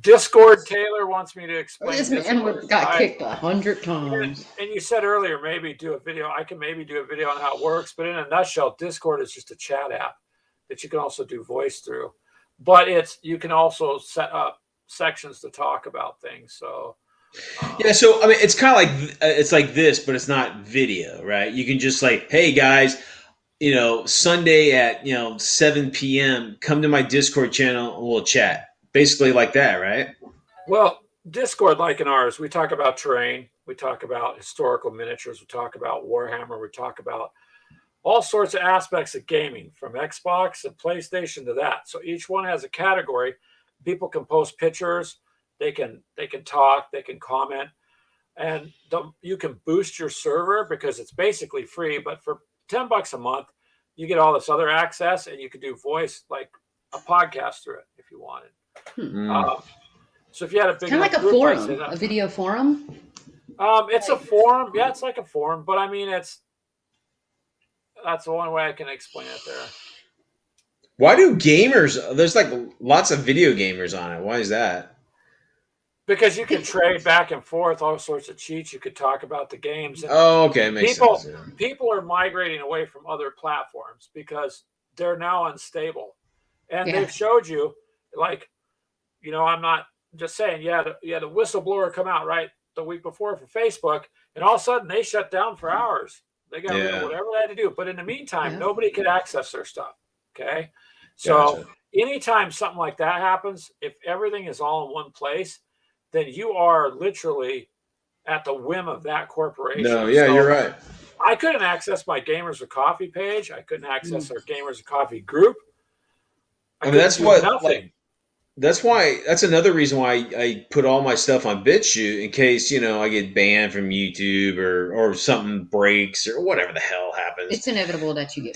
Discord, Taylor wants me to explain. This man Discord. got kicked 100 times. And you said earlier, maybe do a video. I can maybe do a video on how it works, but in a nutshell, Discord is just a chat app that you can also do voice through. But you can also set up sections to talk about things. So yeah, so I mean, it's kind of like it's like this, but it's not video, right? You can just like, hey guys, Sunday at 7 p.m. come to my Discord channel and we'll chat. Basically like that, right? Well, Discord, like in ours, we talk about terrain, we talk about historical miniatures, we talk about Warhammer, we talk about all sorts of aspects of gaming, from Xbox and PlayStation to that. So each one has a category. People can post pictures, they can talk, they can comment, and you can boost your server because it's basically free. But for $10 a month, you get all this other access, and you can do voice like a podcast through it if you wanted. So if you had a big kind of like a group, forum, a video forum. It's a forum. Yeah, it's like a forum, but I mean, that's the only way I can explain it there. Why do gamers? There's like lots of video gamers on it. Why is that? Because you can trade back and forth, all sorts of cheats. You could talk about the games. Oh, okay, makes sense. Yeah. People are migrating away from other platforms because they're now unstable, and they've showed you, like, I'm not just saying. You had a whistleblower come out right the week before for Facebook, and all of a sudden they shut down for hours. They got rid of whatever they had to do, but in the meantime, nobody could access their stuff. Okay, so anytime something like that happens, if everything is all in one place, then you are literally at the whim of that corporation. No, yeah, so, you're right. I couldn't access my Gamers with Coffee page. I couldn't access our Gamers with Coffee group. I mean, that's another reason why I put all my stuff on BitChute in case, I get banned from YouTube or something breaks or whatever the hell happens. It's inevitable that you get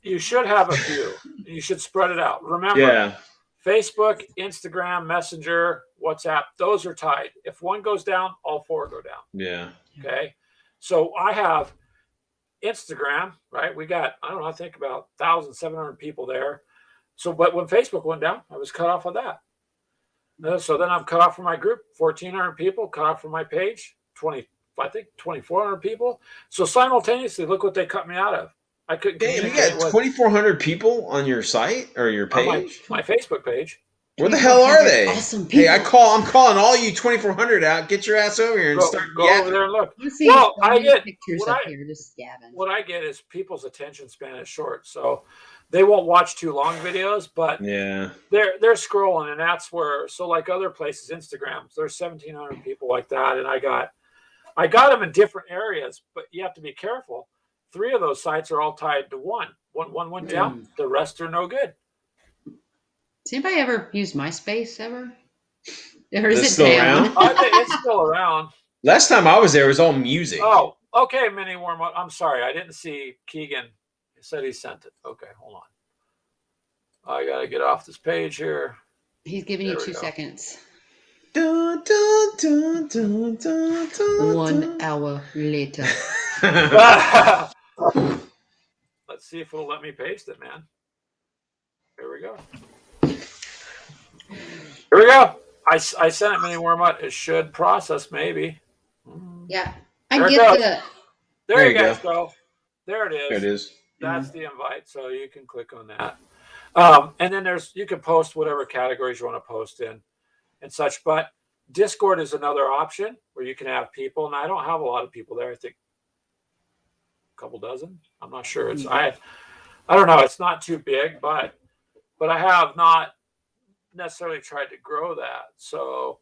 You should have a few. You should spread it out. Remember, Facebook, Instagram, Messenger, WhatsApp, those are tied. If one goes down, all four go down. Yeah. Okay. So I have Instagram, right? We got, I think about 1,700 people there. So, but when Facebook went down, I was cut off of that. So then I'm cut off from my group, 1,400 people, cut off from my page, 2,400 people. So simultaneously, look what they cut me out of. I couldn't. Damn, you got 2,400 people on your site or your page? My Facebook page. Where the hell are they? Awesome people. Hey, I'm calling all you 2,400 out. Get your ass over here and start. Go over there and look. Well, I get pictures up here, just Gavin. What I get is people's attention span is short, so they won't watch too long videos. But they're scrolling, and that's where. So like other places, Instagram, there's 1,700 people like that, and I got them in different areas, but you have to be careful. 3 of those sites are all tied to one. One went down. The rest are no good. Has anybody ever used MySpace ever? Or is it still around? I think it's still around. Last time I was there, it was all music. Oh, okay, Mini Warmut. I'm sorry. I didn't see Keegan. He said he sent it. Okay, hold on. I got to get off this page here. He's giving you 2 seconds. Dun, dun, dun, dun, dun, dun, 1 hour later. Let's see if it'll let me paste it, man. Here we go. Here we go. I sent it mini warm-up. It should process maybe. Yeah. There I it get goes. the. There you guys go. There it is. There it is. That's the invite. So you can click on that. And then you can post whatever categories you want to post in and such. But Discord is another option where you can have people. And I don't have a lot of people there. I think a couple dozen. I'm not sure. It's I don't know. It's not too big, but I have not necessarily tried to grow that. So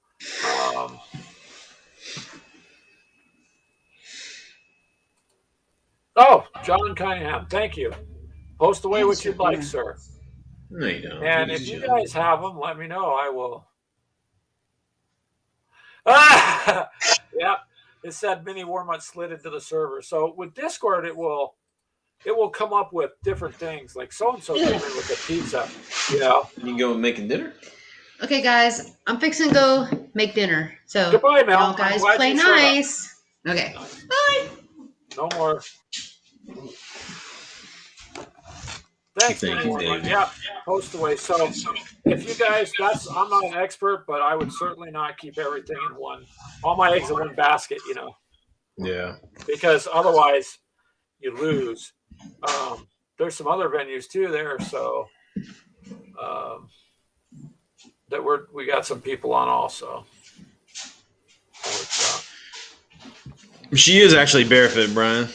oh, John Cunningham, thank you. Post away what you'd like, sir. No, you don't. And if you guys have them, let me know. I will. Ah, yeah. It said mini warm-up slid into the server. So with Discord, it will come up with different things. Like so-and-so came in with a pizza. You know. You can go making dinner? Okay, guys, I'm fixing to go make dinner. So, Goodbye, Mel. y'all guys I'm glad play you showed up. nice. Okay, bye. No more. Thanks, Thank you, David. Yeah, post away. So if you guys, I'm not an expert, but I would certainly not keep everything in all my eggs in one basket, you know. Yeah. Because otherwise you lose. There's some other venues too there, so that we got some people on also. She is actually barefoot, Brian.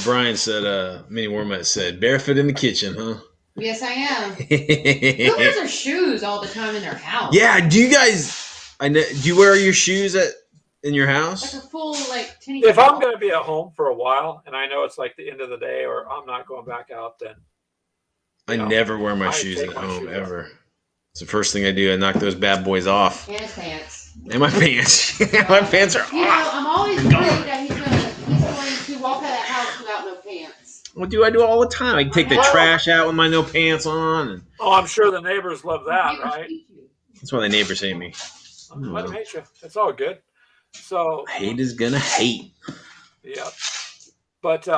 Brian said, Mini Warmat said, barefoot in the kitchen, huh? Yes, I am. Who wears their shoes all the time in their house? Yeah, do you guys, do you wear your shoes in your house? Like a full, tennis If ball. I'm going to be at home for a while and I know it's like the end of the day or I'm not going back out, then I never wear my shoes at home, ever. It's the first thing I do. I knock those bad boys off. And his pants. And my pants. My pants are off. I'm always worried that he's going to walk out of that house without no pants. What do I do all the time? I take the trash out with my no pants on. And oh, I'm sure the neighbors love that, right? that's why the neighbors hate me. Let them hate you. It's all good. So hate is gonna hate. Yeah, but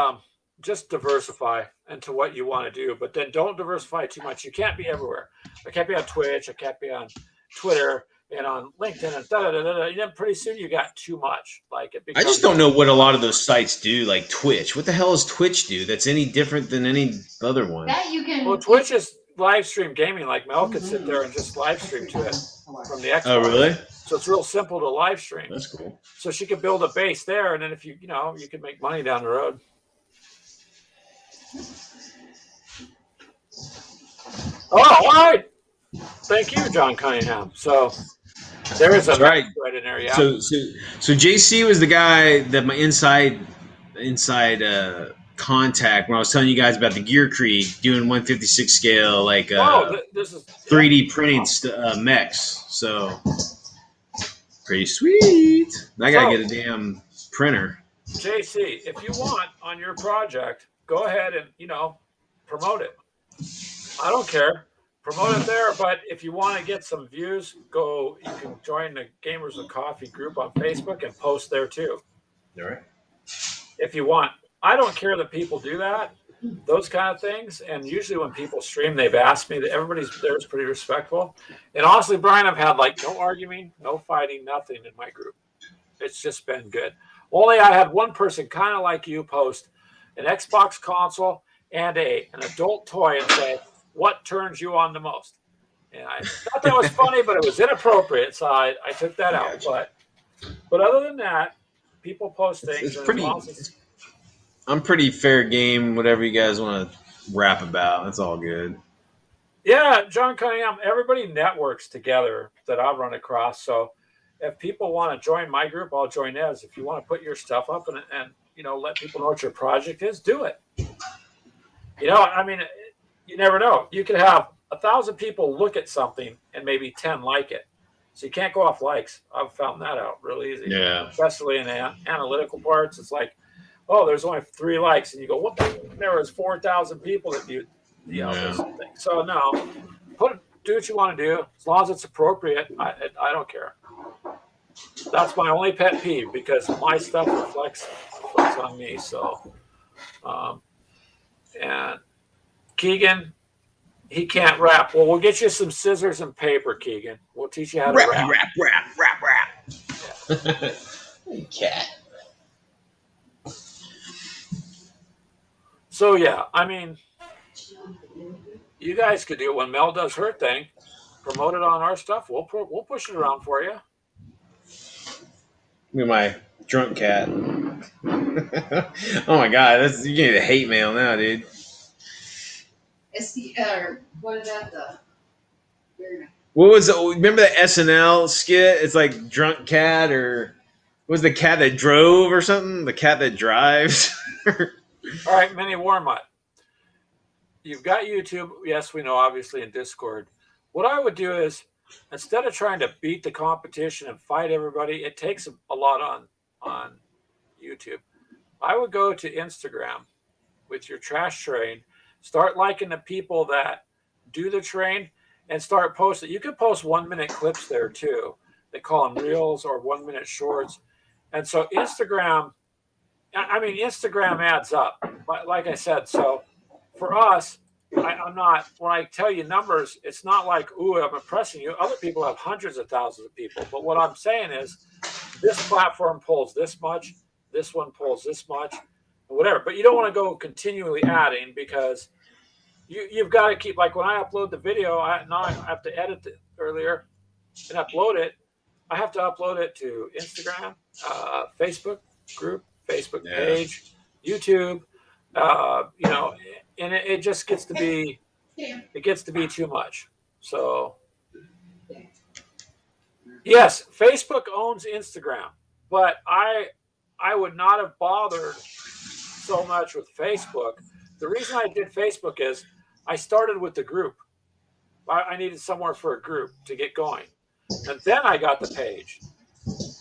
just diversify into what you want to do, but then don't diversify too much. You can't be everywhere. I can't be on Twitch. I can't be on Twitter and on LinkedIn and da-da-da-da-da. And then pretty soon you got too much. Like it becomes, I just don't know what a lot of those sites do, like Twitch. What the hell does Twitch do that's any different than any other one? That you can. Well, Twitch is live stream gaming. Like Mel could sit there and just live stream to it from the Xbox. Oh, really? So it's real simple to live stream. That's cool. So she could build a base there, and then if you can make money down the road. Oh, all right. Thank you, John Cunningham. So there is a right in there, yeah. So JC was the guy that my inside contact when I was telling you guys about the Gear Creek doing 156 scale, like this is 3D printing mechs. So pretty sweet. I gotta get a damn printer. JC, if you want on your project, go ahead and promote it. I don't care. Promote it there, but if you want to get some views, you can join the Gamers with Coffee group on Facebook and post there too. All right. If you want. I don't care that people do that, those kind of things. And usually when people stream, they've asked me that everybody's there is pretty respectful. And honestly, Brian, I've had no arguing, no fighting, nothing in my group. It's just been good. Only I had one person kind of like you post an Xbox console and an adult toy and say, what turns you on the most? And I thought that was funny, but it was inappropriate. So I took that out. But other than that, people post things. It's pretty. I'm pretty fair game. Whatever you guys want to rap about, that's all good. Yeah, John Cunningham. Everybody networks together that I've run across. So if people want to join my group, I'll join theirs. If you want to put your stuff up and let people know what your project is, do it. You never know. You could have 1,000 people look at something and maybe 10 like it. So you can't go off likes. I've found that out real easy. Yeah. Especially in the analytical parts. It's like, oh, there's only 3 likes. And you go, what the? There was 4,000 people that viewed this thing. So no, do what you want to do. As long as it's appropriate, I don't care. That's my only pet peeve because my stuff reflects on me. So, and Keegan, he can't rap. Well, we'll get you some scissors and paper, Keegan. We'll teach you how to rap. Rap. Cat. So yeah, I mean, you guys could do it when Mel does her thing. Promote it on our stuff. We'll push it around for you. Look at my drunk cat. Oh my god, you're getting the hate mail now, dude. It's the what is that? What was it? Remember the SNL skit? It's like drunk cat, or was the cat that drove or something? The cat that drives. All right, Mini Warmut. You've got YouTube. Yes, we know, obviously, in Discord. What I would do is, instead of trying to beat the competition and fight everybody, it takes a lot on YouTube. I would go to Instagram with your trash train, start liking the people that do the train, and start posting. You can post 1-minute clips there too. They call them reels or 1-minute shorts. And so Instagram adds up. But like I said, so for us, I'm not, when I tell you numbers, it's not like, ooh, I'm impressing you. Other people have hundreds of thousands of people. But what I'm saying is this platform pulls this much, this one pulls this much, whatever. But you don't want to go continually adding, because you've got to keep, like when I upload the video, I have to edit it earlier and upload it. I have to upload it to Instagram, Facebook group, Facebook page, YouTube, and it just gets to be, too much. So yes, Facebook owns Instagram, but I would not have bothered so much with Facebook. The reason I did Facebook is I started with the group. I needed somewhere for a group to get going. And then I got the page,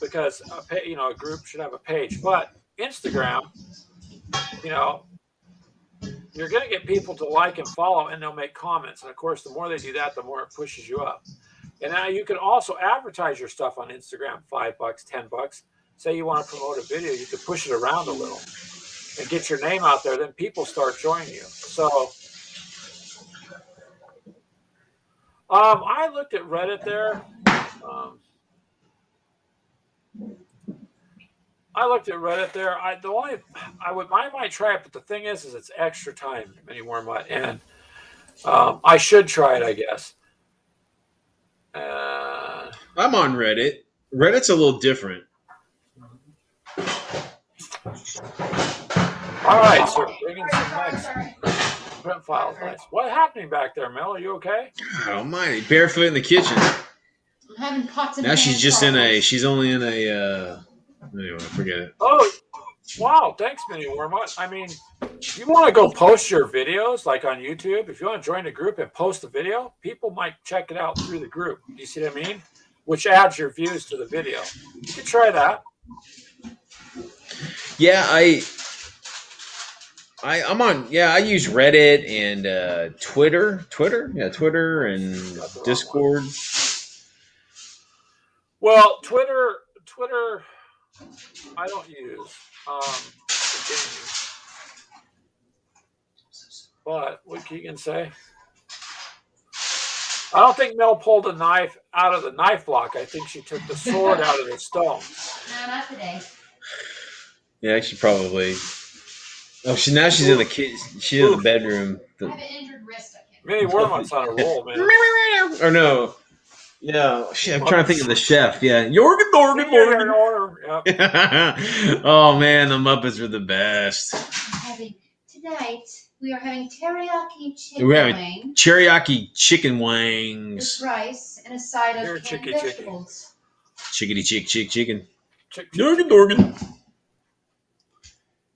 because a group should have a page. But Instagram, you're going to get people to like and follow, and they'll make comments. And of course, the more they do that, the more it pushes you up. And now you can also advertise your stuff on Instagram, $5, $10. Say you want to promote a video, you could push it around a little and get your name out there. Then people start joining you. So I looked at Reddit there. I might try it, but the thing is it's extra time anymore, and I should try it, I guess. I'm on Reddit. Reddit's a little different. All right, so bringing some next print files. Nice. What's happening back there, Mel? Are you okay? Almighty, barefoot in the kitchen. I'm having pots and Now pans she's only in a. Anyway, forget it. Oh, wow! Thanks, Mini Wormut. I mean, you want to go post your videos like on YouTube? If you want to join a group and post a video, people might check it out through the group. Do you see what I mean? Which adds your views to the video. You can try that. Yeah, I'm on. Yeah, I use Reddit and Twitter. Twitter and Discord. Well, Twitter, I don't use. But what Keegan say? I don't think Mel pulled a knife out of the knife block. I think she took the sword out of the stone. No, not today. Yeah, she probably. Oh, she's in the she's in the bedroom. I have an injured wrist. I can't. Mini Wormut's on a roll, man. Or no. Yeah, shit, I'm trying to think of the chef. Yeah, Jorgen. Yep. Oh man, the Muppets were the best. Tonight we are having teriyaki chicken We're having wing teriyaki chicken wings. with rice and a side of canned chicky. vegetables. Chickity chicken. Chick. Jorgen.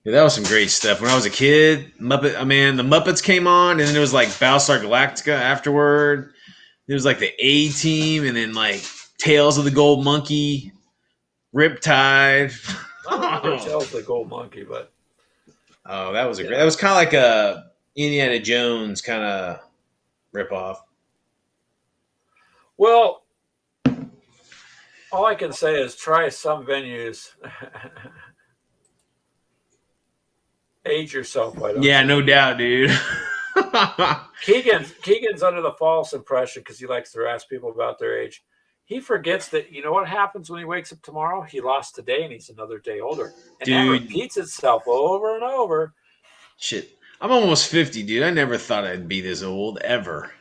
Yeah, that was some great stuff. When I was a kid, the Muppets came on, and then it was like Battlestar Galactica afterward. It was like the A-Team, and then like Tales of the Gold Monkey, Riptide. I don't remember Tales of the Gold Monkey, but oh, that was that was kind of like a Indiana Jones kind of ripoff. Well, all I can say is try some venues. Age yourself, why don't you? Yeah, no doubt, dude. Keegan's under the false impression because he likes to ask people about their age. He forgets that you know what happens when he wakes up tomorrow? He lost today and he's another day older. And that Dude. repeats itself over and over. Shit. I'm almost 50, dude. I never thought I'd be this old ever.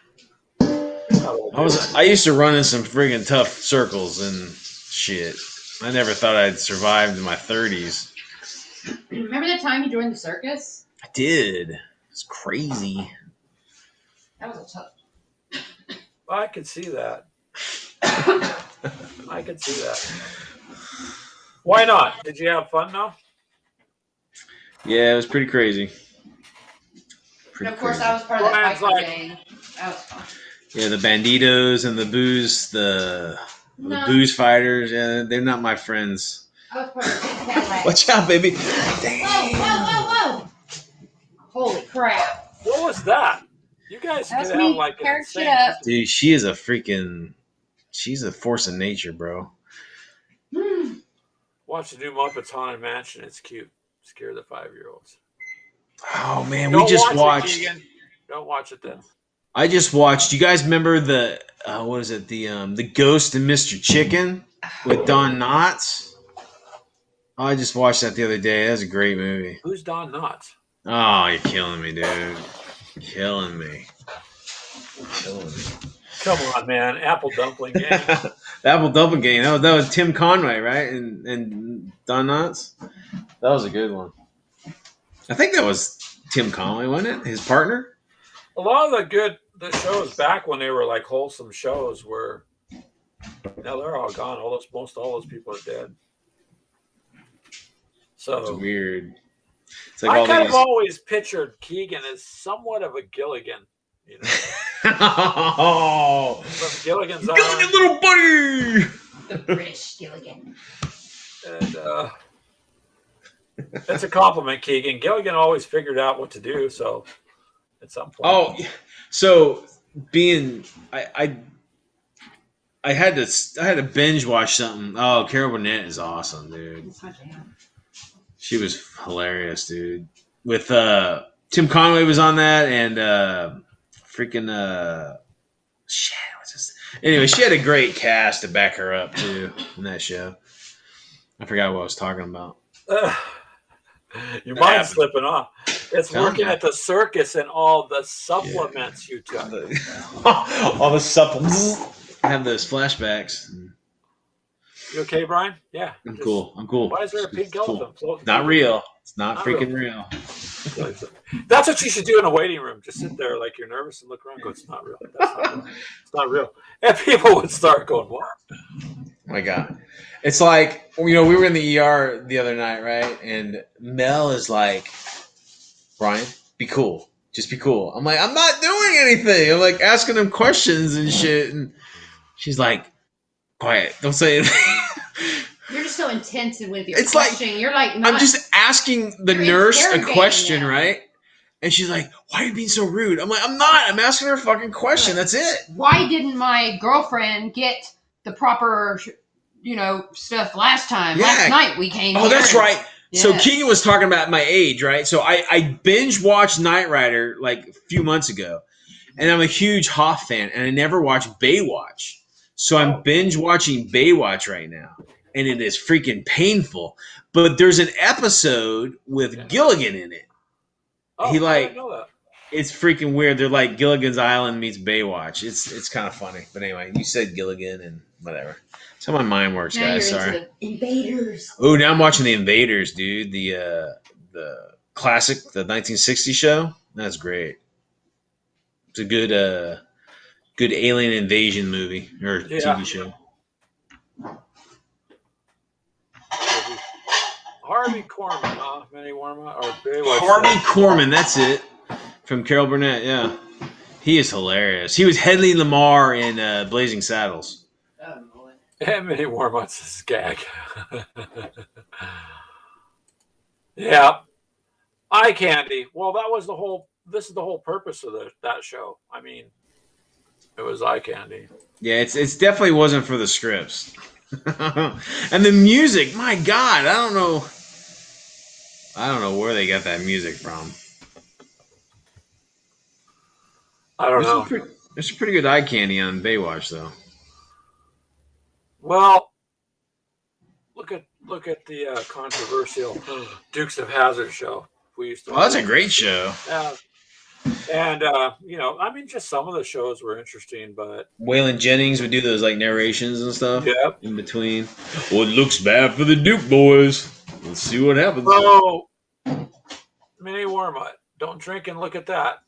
I used to run in some friggin' tough circles and shit. I never thought I'd survived in my 30s. Remember that time you joined the circus? I did. It's crazy. That was a tough. I could see that. I could see that. Why not? Did you have fun though? Yeah, it was pretty crazy. And of course, I was part of that biker gang. That was fun. Yeah, the banditos and the booze fighters. Yeah, they're not my friends. I was part of the Cadillac. Watch out, baby! Whoa, whoa, whoa, whoa! Holy crap! What was that? You guys That's could me have like an tearing insane. shit up. Dude, she is a freaking. She's a force of nature, bro. Watch the new Muppets Haunted Mansion. It's cute. Scare the 5-year-olds. Oh man, Don't we just watch it, watched. Keegan. Don't watch it then. I just watched. You guys remember the what is it? The Ghost and Mr. Chicken with Don Knotts? Oh, I just watched that the other day. That was a great movie. Who's Don Knotts? Oh, you're killing me, dude. Killing me. Killing me. Come on, man. Apple Dumpling Gang. The Apple Dumpling Game. That was Tim Conway, right? And Don Knotts. That was a good one. I think that was Tim Conway, wasn't it? His partner. A lot of the shows back when they were like wholesome shows were now they're all gone. Most all those people are dead. It's So weird. It's like I all kind these. of always pictured Keegan as somewhat of a Gilligan, you know. Oh, From Gilligan's Gilligan, Island. little buddy. The British Gilligan. And it's a compliment, Keegan. Gilligan always figured out what to do, so at some point. Oh, so being I had to binge watch something. Oh, Carol Burnett is awesome, dude. That's my jam. She was hilarious, dude. With Tim Conway was on that, and freaking shit, what's this? Anyway, she had a great cast to back her up too in that show. I forgot what I was talking about. Your That mind's happened. slipping off. It's Tell working me. at the circus and all the supplements you took. All the supplements. I have those flashbacks. You okay, Brian? Yeah. I'm Just- cool. I'm cool. Why is there a pink It's cool. elephant floating? Not real. It's not Not freaking real. That's what you should do in a waiting room. Just sit there like you're nervous and look around and go, it's not real. That's not real. It's not real. And people would start going, what? Oh my God. It's like, we were in the ER the other night, right? And Mel is like, Brian, be cool. Just be cool. I'm like, I'm not doing anything. I'm like asking him questions and shit. And she's like, quiet. Don't say anything. You're just so intense with your It's like- questioning. You're like, I'm not, just asking the You're nurse a interrogating question, him. right? And she's like, why are you being so rude? I'm like, I'm not. I'm asking her a fucking question. That's it. why didn't my girlfriend get the proper, stuff last time? Yeah. Last night we came. Oh, here that's and- right. So Yes. Keegan was talking about my age, right? So I binge watched Knight Rider like a few months ago, and I'm a huge Hoff fan, and I never watched Baywatch. So I'm binge watching Baywatch right now, and it is freaking painful. But there's an episode with Gilligan in it. Oh, He I like- didn't know that. It's freaking weird. They're like Gilligan's Island meets Baywatch. It's kind of funny. But anyway, you said Gilligan and whatever. That's how my mind works, Now guys. you're Sorry. into the Invaders. Oh, now I'm watching The Invaders, dude. The classic, the 1960 show. That's great. It's a good alien invasion movie or Yeah. TV show. Harvey Korman, huh? Minnie Warma or Baywatch. Harvey Korman, that's it. From Carol Burnett, yeah. He is hilarious. He was Hedley Lamar in Blazing Saddles. Oh, boy. And Minnie Warmut's his gag. Yeah. Eye candy. Well, this is the whole purpose of that show. I mean, it was eye candy. Yeah, it's definitely wasn't for the scripts. And the music, my God, I don't know where they got that music from. I don't know. There's some pretty good eye candy on Baywatch though. Well, look at the controversial Dukes of Hazzard show we used to. Oh, that's a great show. Yeah, and I mean, just some of the shows were interesting, but Waylon Jennings would do those like narrations and stuff. Yep. In between. Well, it looks bad for the Duke boys. Let's see what happens. So, Mini Wormut, don't drink and look at that.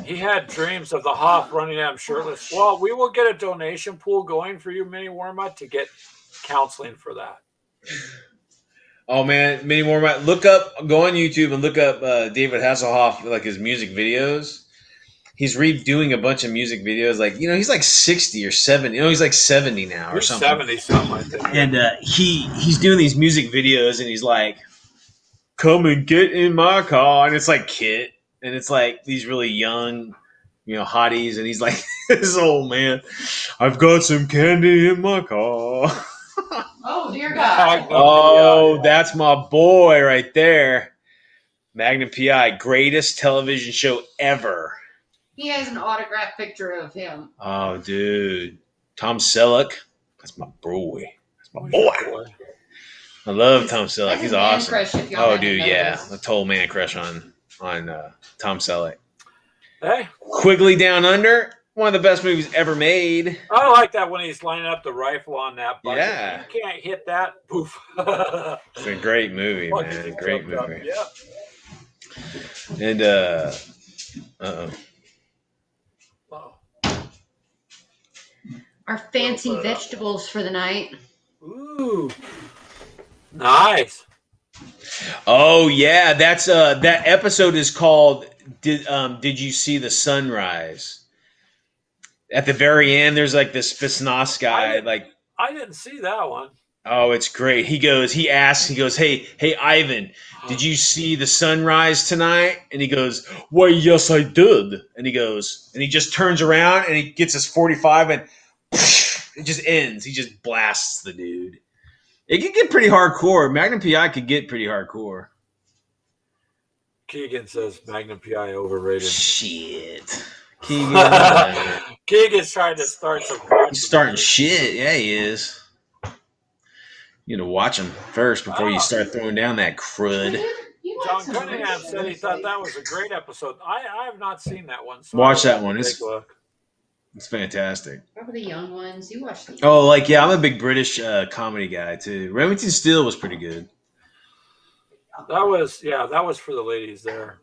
He had dreams of the Hoff running at him shirtless. Well, we will get a donation pool going for you, Mini Wormut, to get counseling for that. Oh man, many more. Go on YouTube and look up David Hasselhoff, like his music videos. He's redoing a bunch of music videos. Like he's like 60 or 70. He's like 70 now or He's something. 70 something, I think. And he's doing these music videos, and he's like, "Come and get in my car," and it's like Kit, and it's like these really young, hotties, and he's like, "This old man, I've got some candy in my car." Oh dear God! Oh, that's my boy right there. Magnum PI, greatest television show ever. He has an autographed picture of him. Oh, dude. Tom Selleck. That's my boy. That's my boy. I love Tom Selleck. He's awesome. Crush, if y'all Oh, haven't dude, yeah. noticed. A total man crush on Tom Selleck. Hey, Quigley Down Under, one of the best movies ever made. I like that when he's lining up the rifle on that bucket. Yeah. You can't hit that. Poof. It's a great movie, Bucket man. just Great jumped up. movie. Yeah. And, uh-oh. Oh. Our fancy vegetables for the night. Ooh. Nice. Oh yeah, that's that episode is called Did You See the Sunrise? At the very end, there's like this Spetsnaz guy, I didn't see that one. oh, it's great. He goes, hey Ivan, did you see the sunrise tonight? And he goes, why, yes, I did. And he goes, and he just turns around and he gets his 45 and it just ends. He just blasts the dude. It could get pretty hardcore. Magnum PI could get pretty hardcore. Keegan says Magnum PI overrated. Shit. Keegan. Keegan's trying to start some. He's starting shit. Yeah, he is. You need to watch him first before you start throwing down that crud. John Cunningham said he thought that was a great episode. I have not seen that one. So Watch that one. Take a look. It's fantastic. Probably the young ones. You watch the Oh, I'm a big British comedy guy too. Remington Steele was pretty good. That was for the ladies there.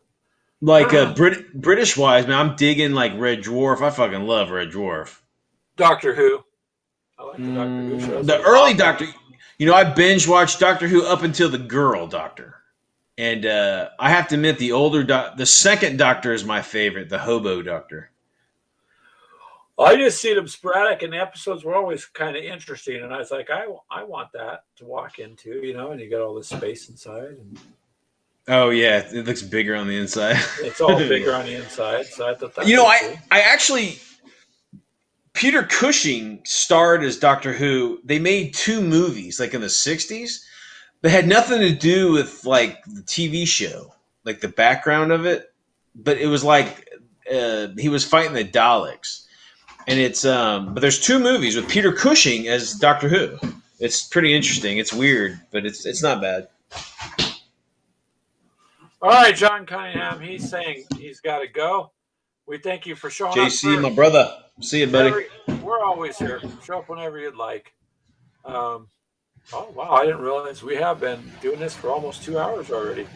Like British wise, man, I'm digging like Red Dwarf. I fucking love Red Dwarf. Doctor Who. I like the Doctor Who shows. The early Doctor, I binge watched Doctor Who up until the girl Doctor, and I have to admit the second Doctor is my favorite, the hobo Doctor. I just see them sporadic, and the episodes were always kind of interesting. And I was like, I want that to walk into, and you got all this space inside, and Oh yeah, it looks bigger on the inside. it's all bigger on the inside. So I thought that. I actually, Peter Cushing starred as Doctor Who. They made 2 movies, like in the '60s, that had nothing to do with like the TV show, like the background of it. But it was like he was fighting the Daleks. And it's but there's 2 movies with Peter Cushing as Doctor Who. It's pretty interesting. It's weird, but it's not bad. All right, John Cunningham. He's saying he's got to go. We thank you for showing up. JC, my brother. See you, buddy. We're always here. Show up whenever you'd like. Oh wow! I didn't realize we have been doing this for almost 2 hours already.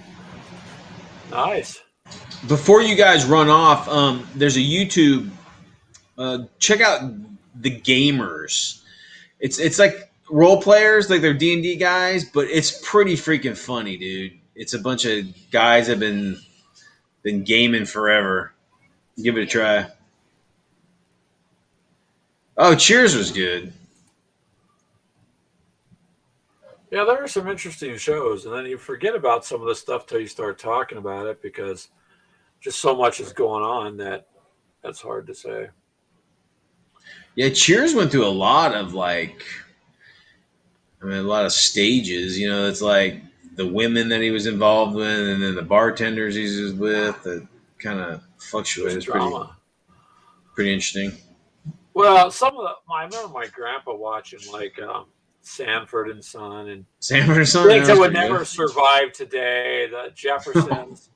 Nice. Before you guys run off, there's a YouTube. Check out The Gamers. It's like role players, like they're D&D guys, but it's pretty freaking funny, dude. It's a bunch of guys that have been gaming forever. Give it a try. Oh, Cheers was good. Yeah, there are some interesting shows, and then you forget about some of the stuff till you start talking about it because just so much is going on that's hard to say. Yeah, Cheers went through a lot of a lot of stages. It's like the women that he was involved with, and then the bartenders he was with. kind of fluctuate. Just It's drama. pretty interesting. Well, I remember my grandpa watching like Sanford and Son and Sanford and Son. things That that was would pretty never good. survive today. The Jeffersons.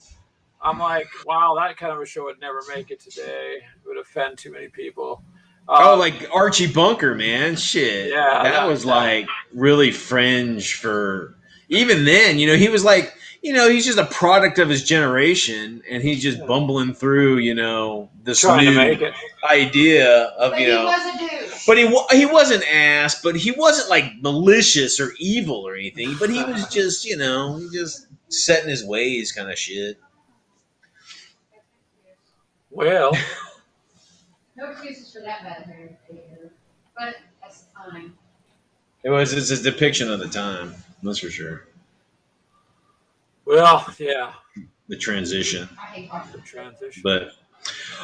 I'm like, wow, that kind of a show would never make it today. It would offend too many people. Oh, like Archie Bunker, man. Shit. Yeah, That was like really fringe for even then. You know, he was like, he's just a product of his generation and he's just bumbling through, this trying to new make it. idea of, But he was a douche. but he wasn't ass, but he wasn't like malicious or evil or anything. But he was just, he just set in his ways kind of shit. Well, No excuses for that bad behavior. But that's fine. It's a depiction of the time, that's for sure. well, yeah. The transition. I hate The transition. But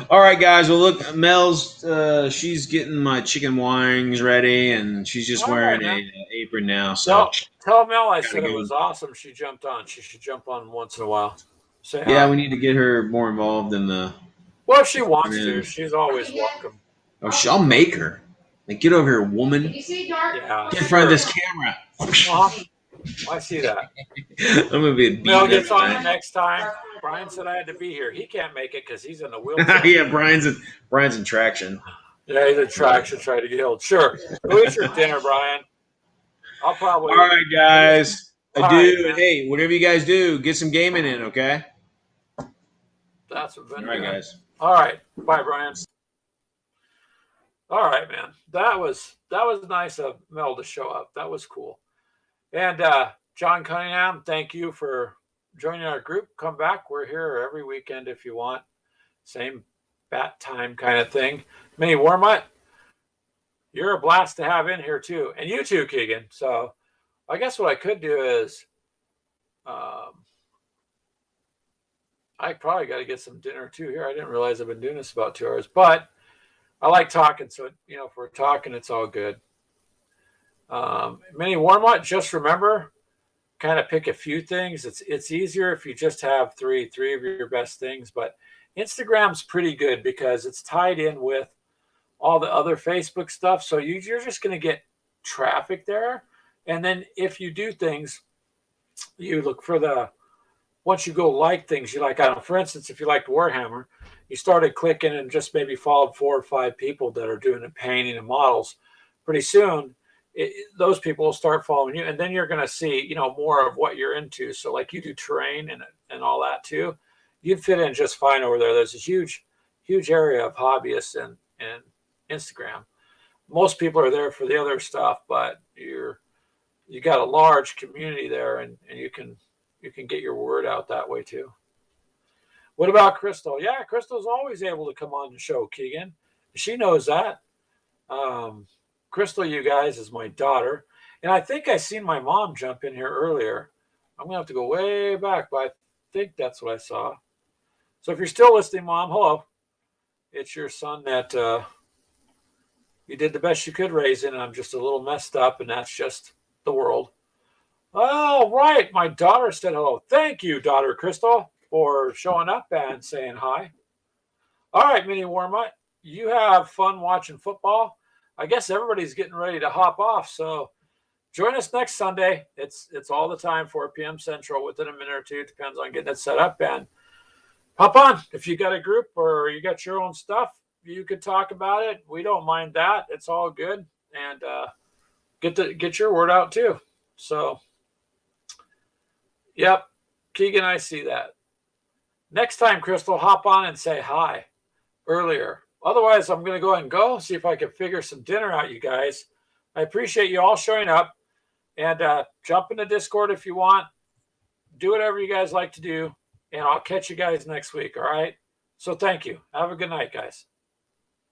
all right, guys. Well, look, Mel's she's getting my chicken wings ready, and she's just All wearing right, a apron now. So tell Mel I Gotta said it go. was awesome. She jumped on. She should jump on once in a while. Say yeah, hi. we need to get her more involved in the. Well, if she wants Yeah. to, she's always welcome. Oh, I'll make her. Like, get over here, Did woman. you see Dark? Yeah. Get in front of this camera. Uh-huh. I see that. I'm gonna be a beat Mel every gets on it night. next time. Brian said I had to be here. He can't make it because he's in the wheelchair. Yeah, Brian's in traction. Yeah, he's in traction trying to get healed. Sure. Go eat your dinner, Brian. I'll probably. All right, guys. All I do. right, man. And hey, whatever you guys do, get some gaming in, okay? That's what All right, guys. All right. Bye, Brian. All right, man. That was nice of Mel to show up. That was cool. And John Cunningham, thank you for joining our group. Come back. We're here every weekend if you want. Same bat time kind of thing. Minnie Warmut, you're a blast to have in here too. And you too, Keegan. So I guess what I could do is I probably got to get some dinner too here. I didn't realize I've been doing this about 2 hours, but I like talking. So, if we're talking, it's all good. Minnie Warmut, just remember, kind of pick a few things. It's easier if you just have three of your best things, but Instagram's pretty good because it's tied in with all the other Facebook stuff. So you're just going to get traffic there. And then if you do things, you look for once you go like things you like, I don't know, for instance, if you liked Warhammer, you started clicking and just maybe followed 4 or 5 people that are doing the painting and models. Pretty soon, those people will start following you, and then you're going to see, more of what you're into. So like you do terrain and all that too, you'd fit in just fine over there. There's a huge area of hobbyists and Instagram. Most people are there for the other stuff, but you got a large community there, and you can get your word out that way too. What about Crystal? Yeah, Crystal's always able to come on the show, Keegan. She knows that. Crystal, you guys, is my daughter. And I think I seen my mom jump in here earlier. I'm going to have to go way back, but I think that's what I saw. So if you're still listening, Mom, hello. It's your son that you did the best you could raising, and I'm just a little messed up, and that's just the world. Oh, right. My daughter said hello. Thank you, daughter Crystal, for showing up and saying hi. All right, Minnie Warmut, you have fun watching football. I guess everybody's getting ready to hop off. So join us next Sunday. It's all the time, 4 p.m. Central, within a minute or two. Depends on getting it set up. And hop on. If you got a group or you got your own stuff, you could talk about it. We don't mind that. It's all good. And get your word out too. So, yep. Keegan, I see that. Next time, Crystal, hop on and say hi earlier. Otherwise, I'm going to go ahead and go, see if I can figure some dinner out, you guys. I appreciate you all showing up. And jump in the Discord if you want. Do whatever you guys like to do. And I'll catch you guys next week, all right? So thank you. Have a good night, guys.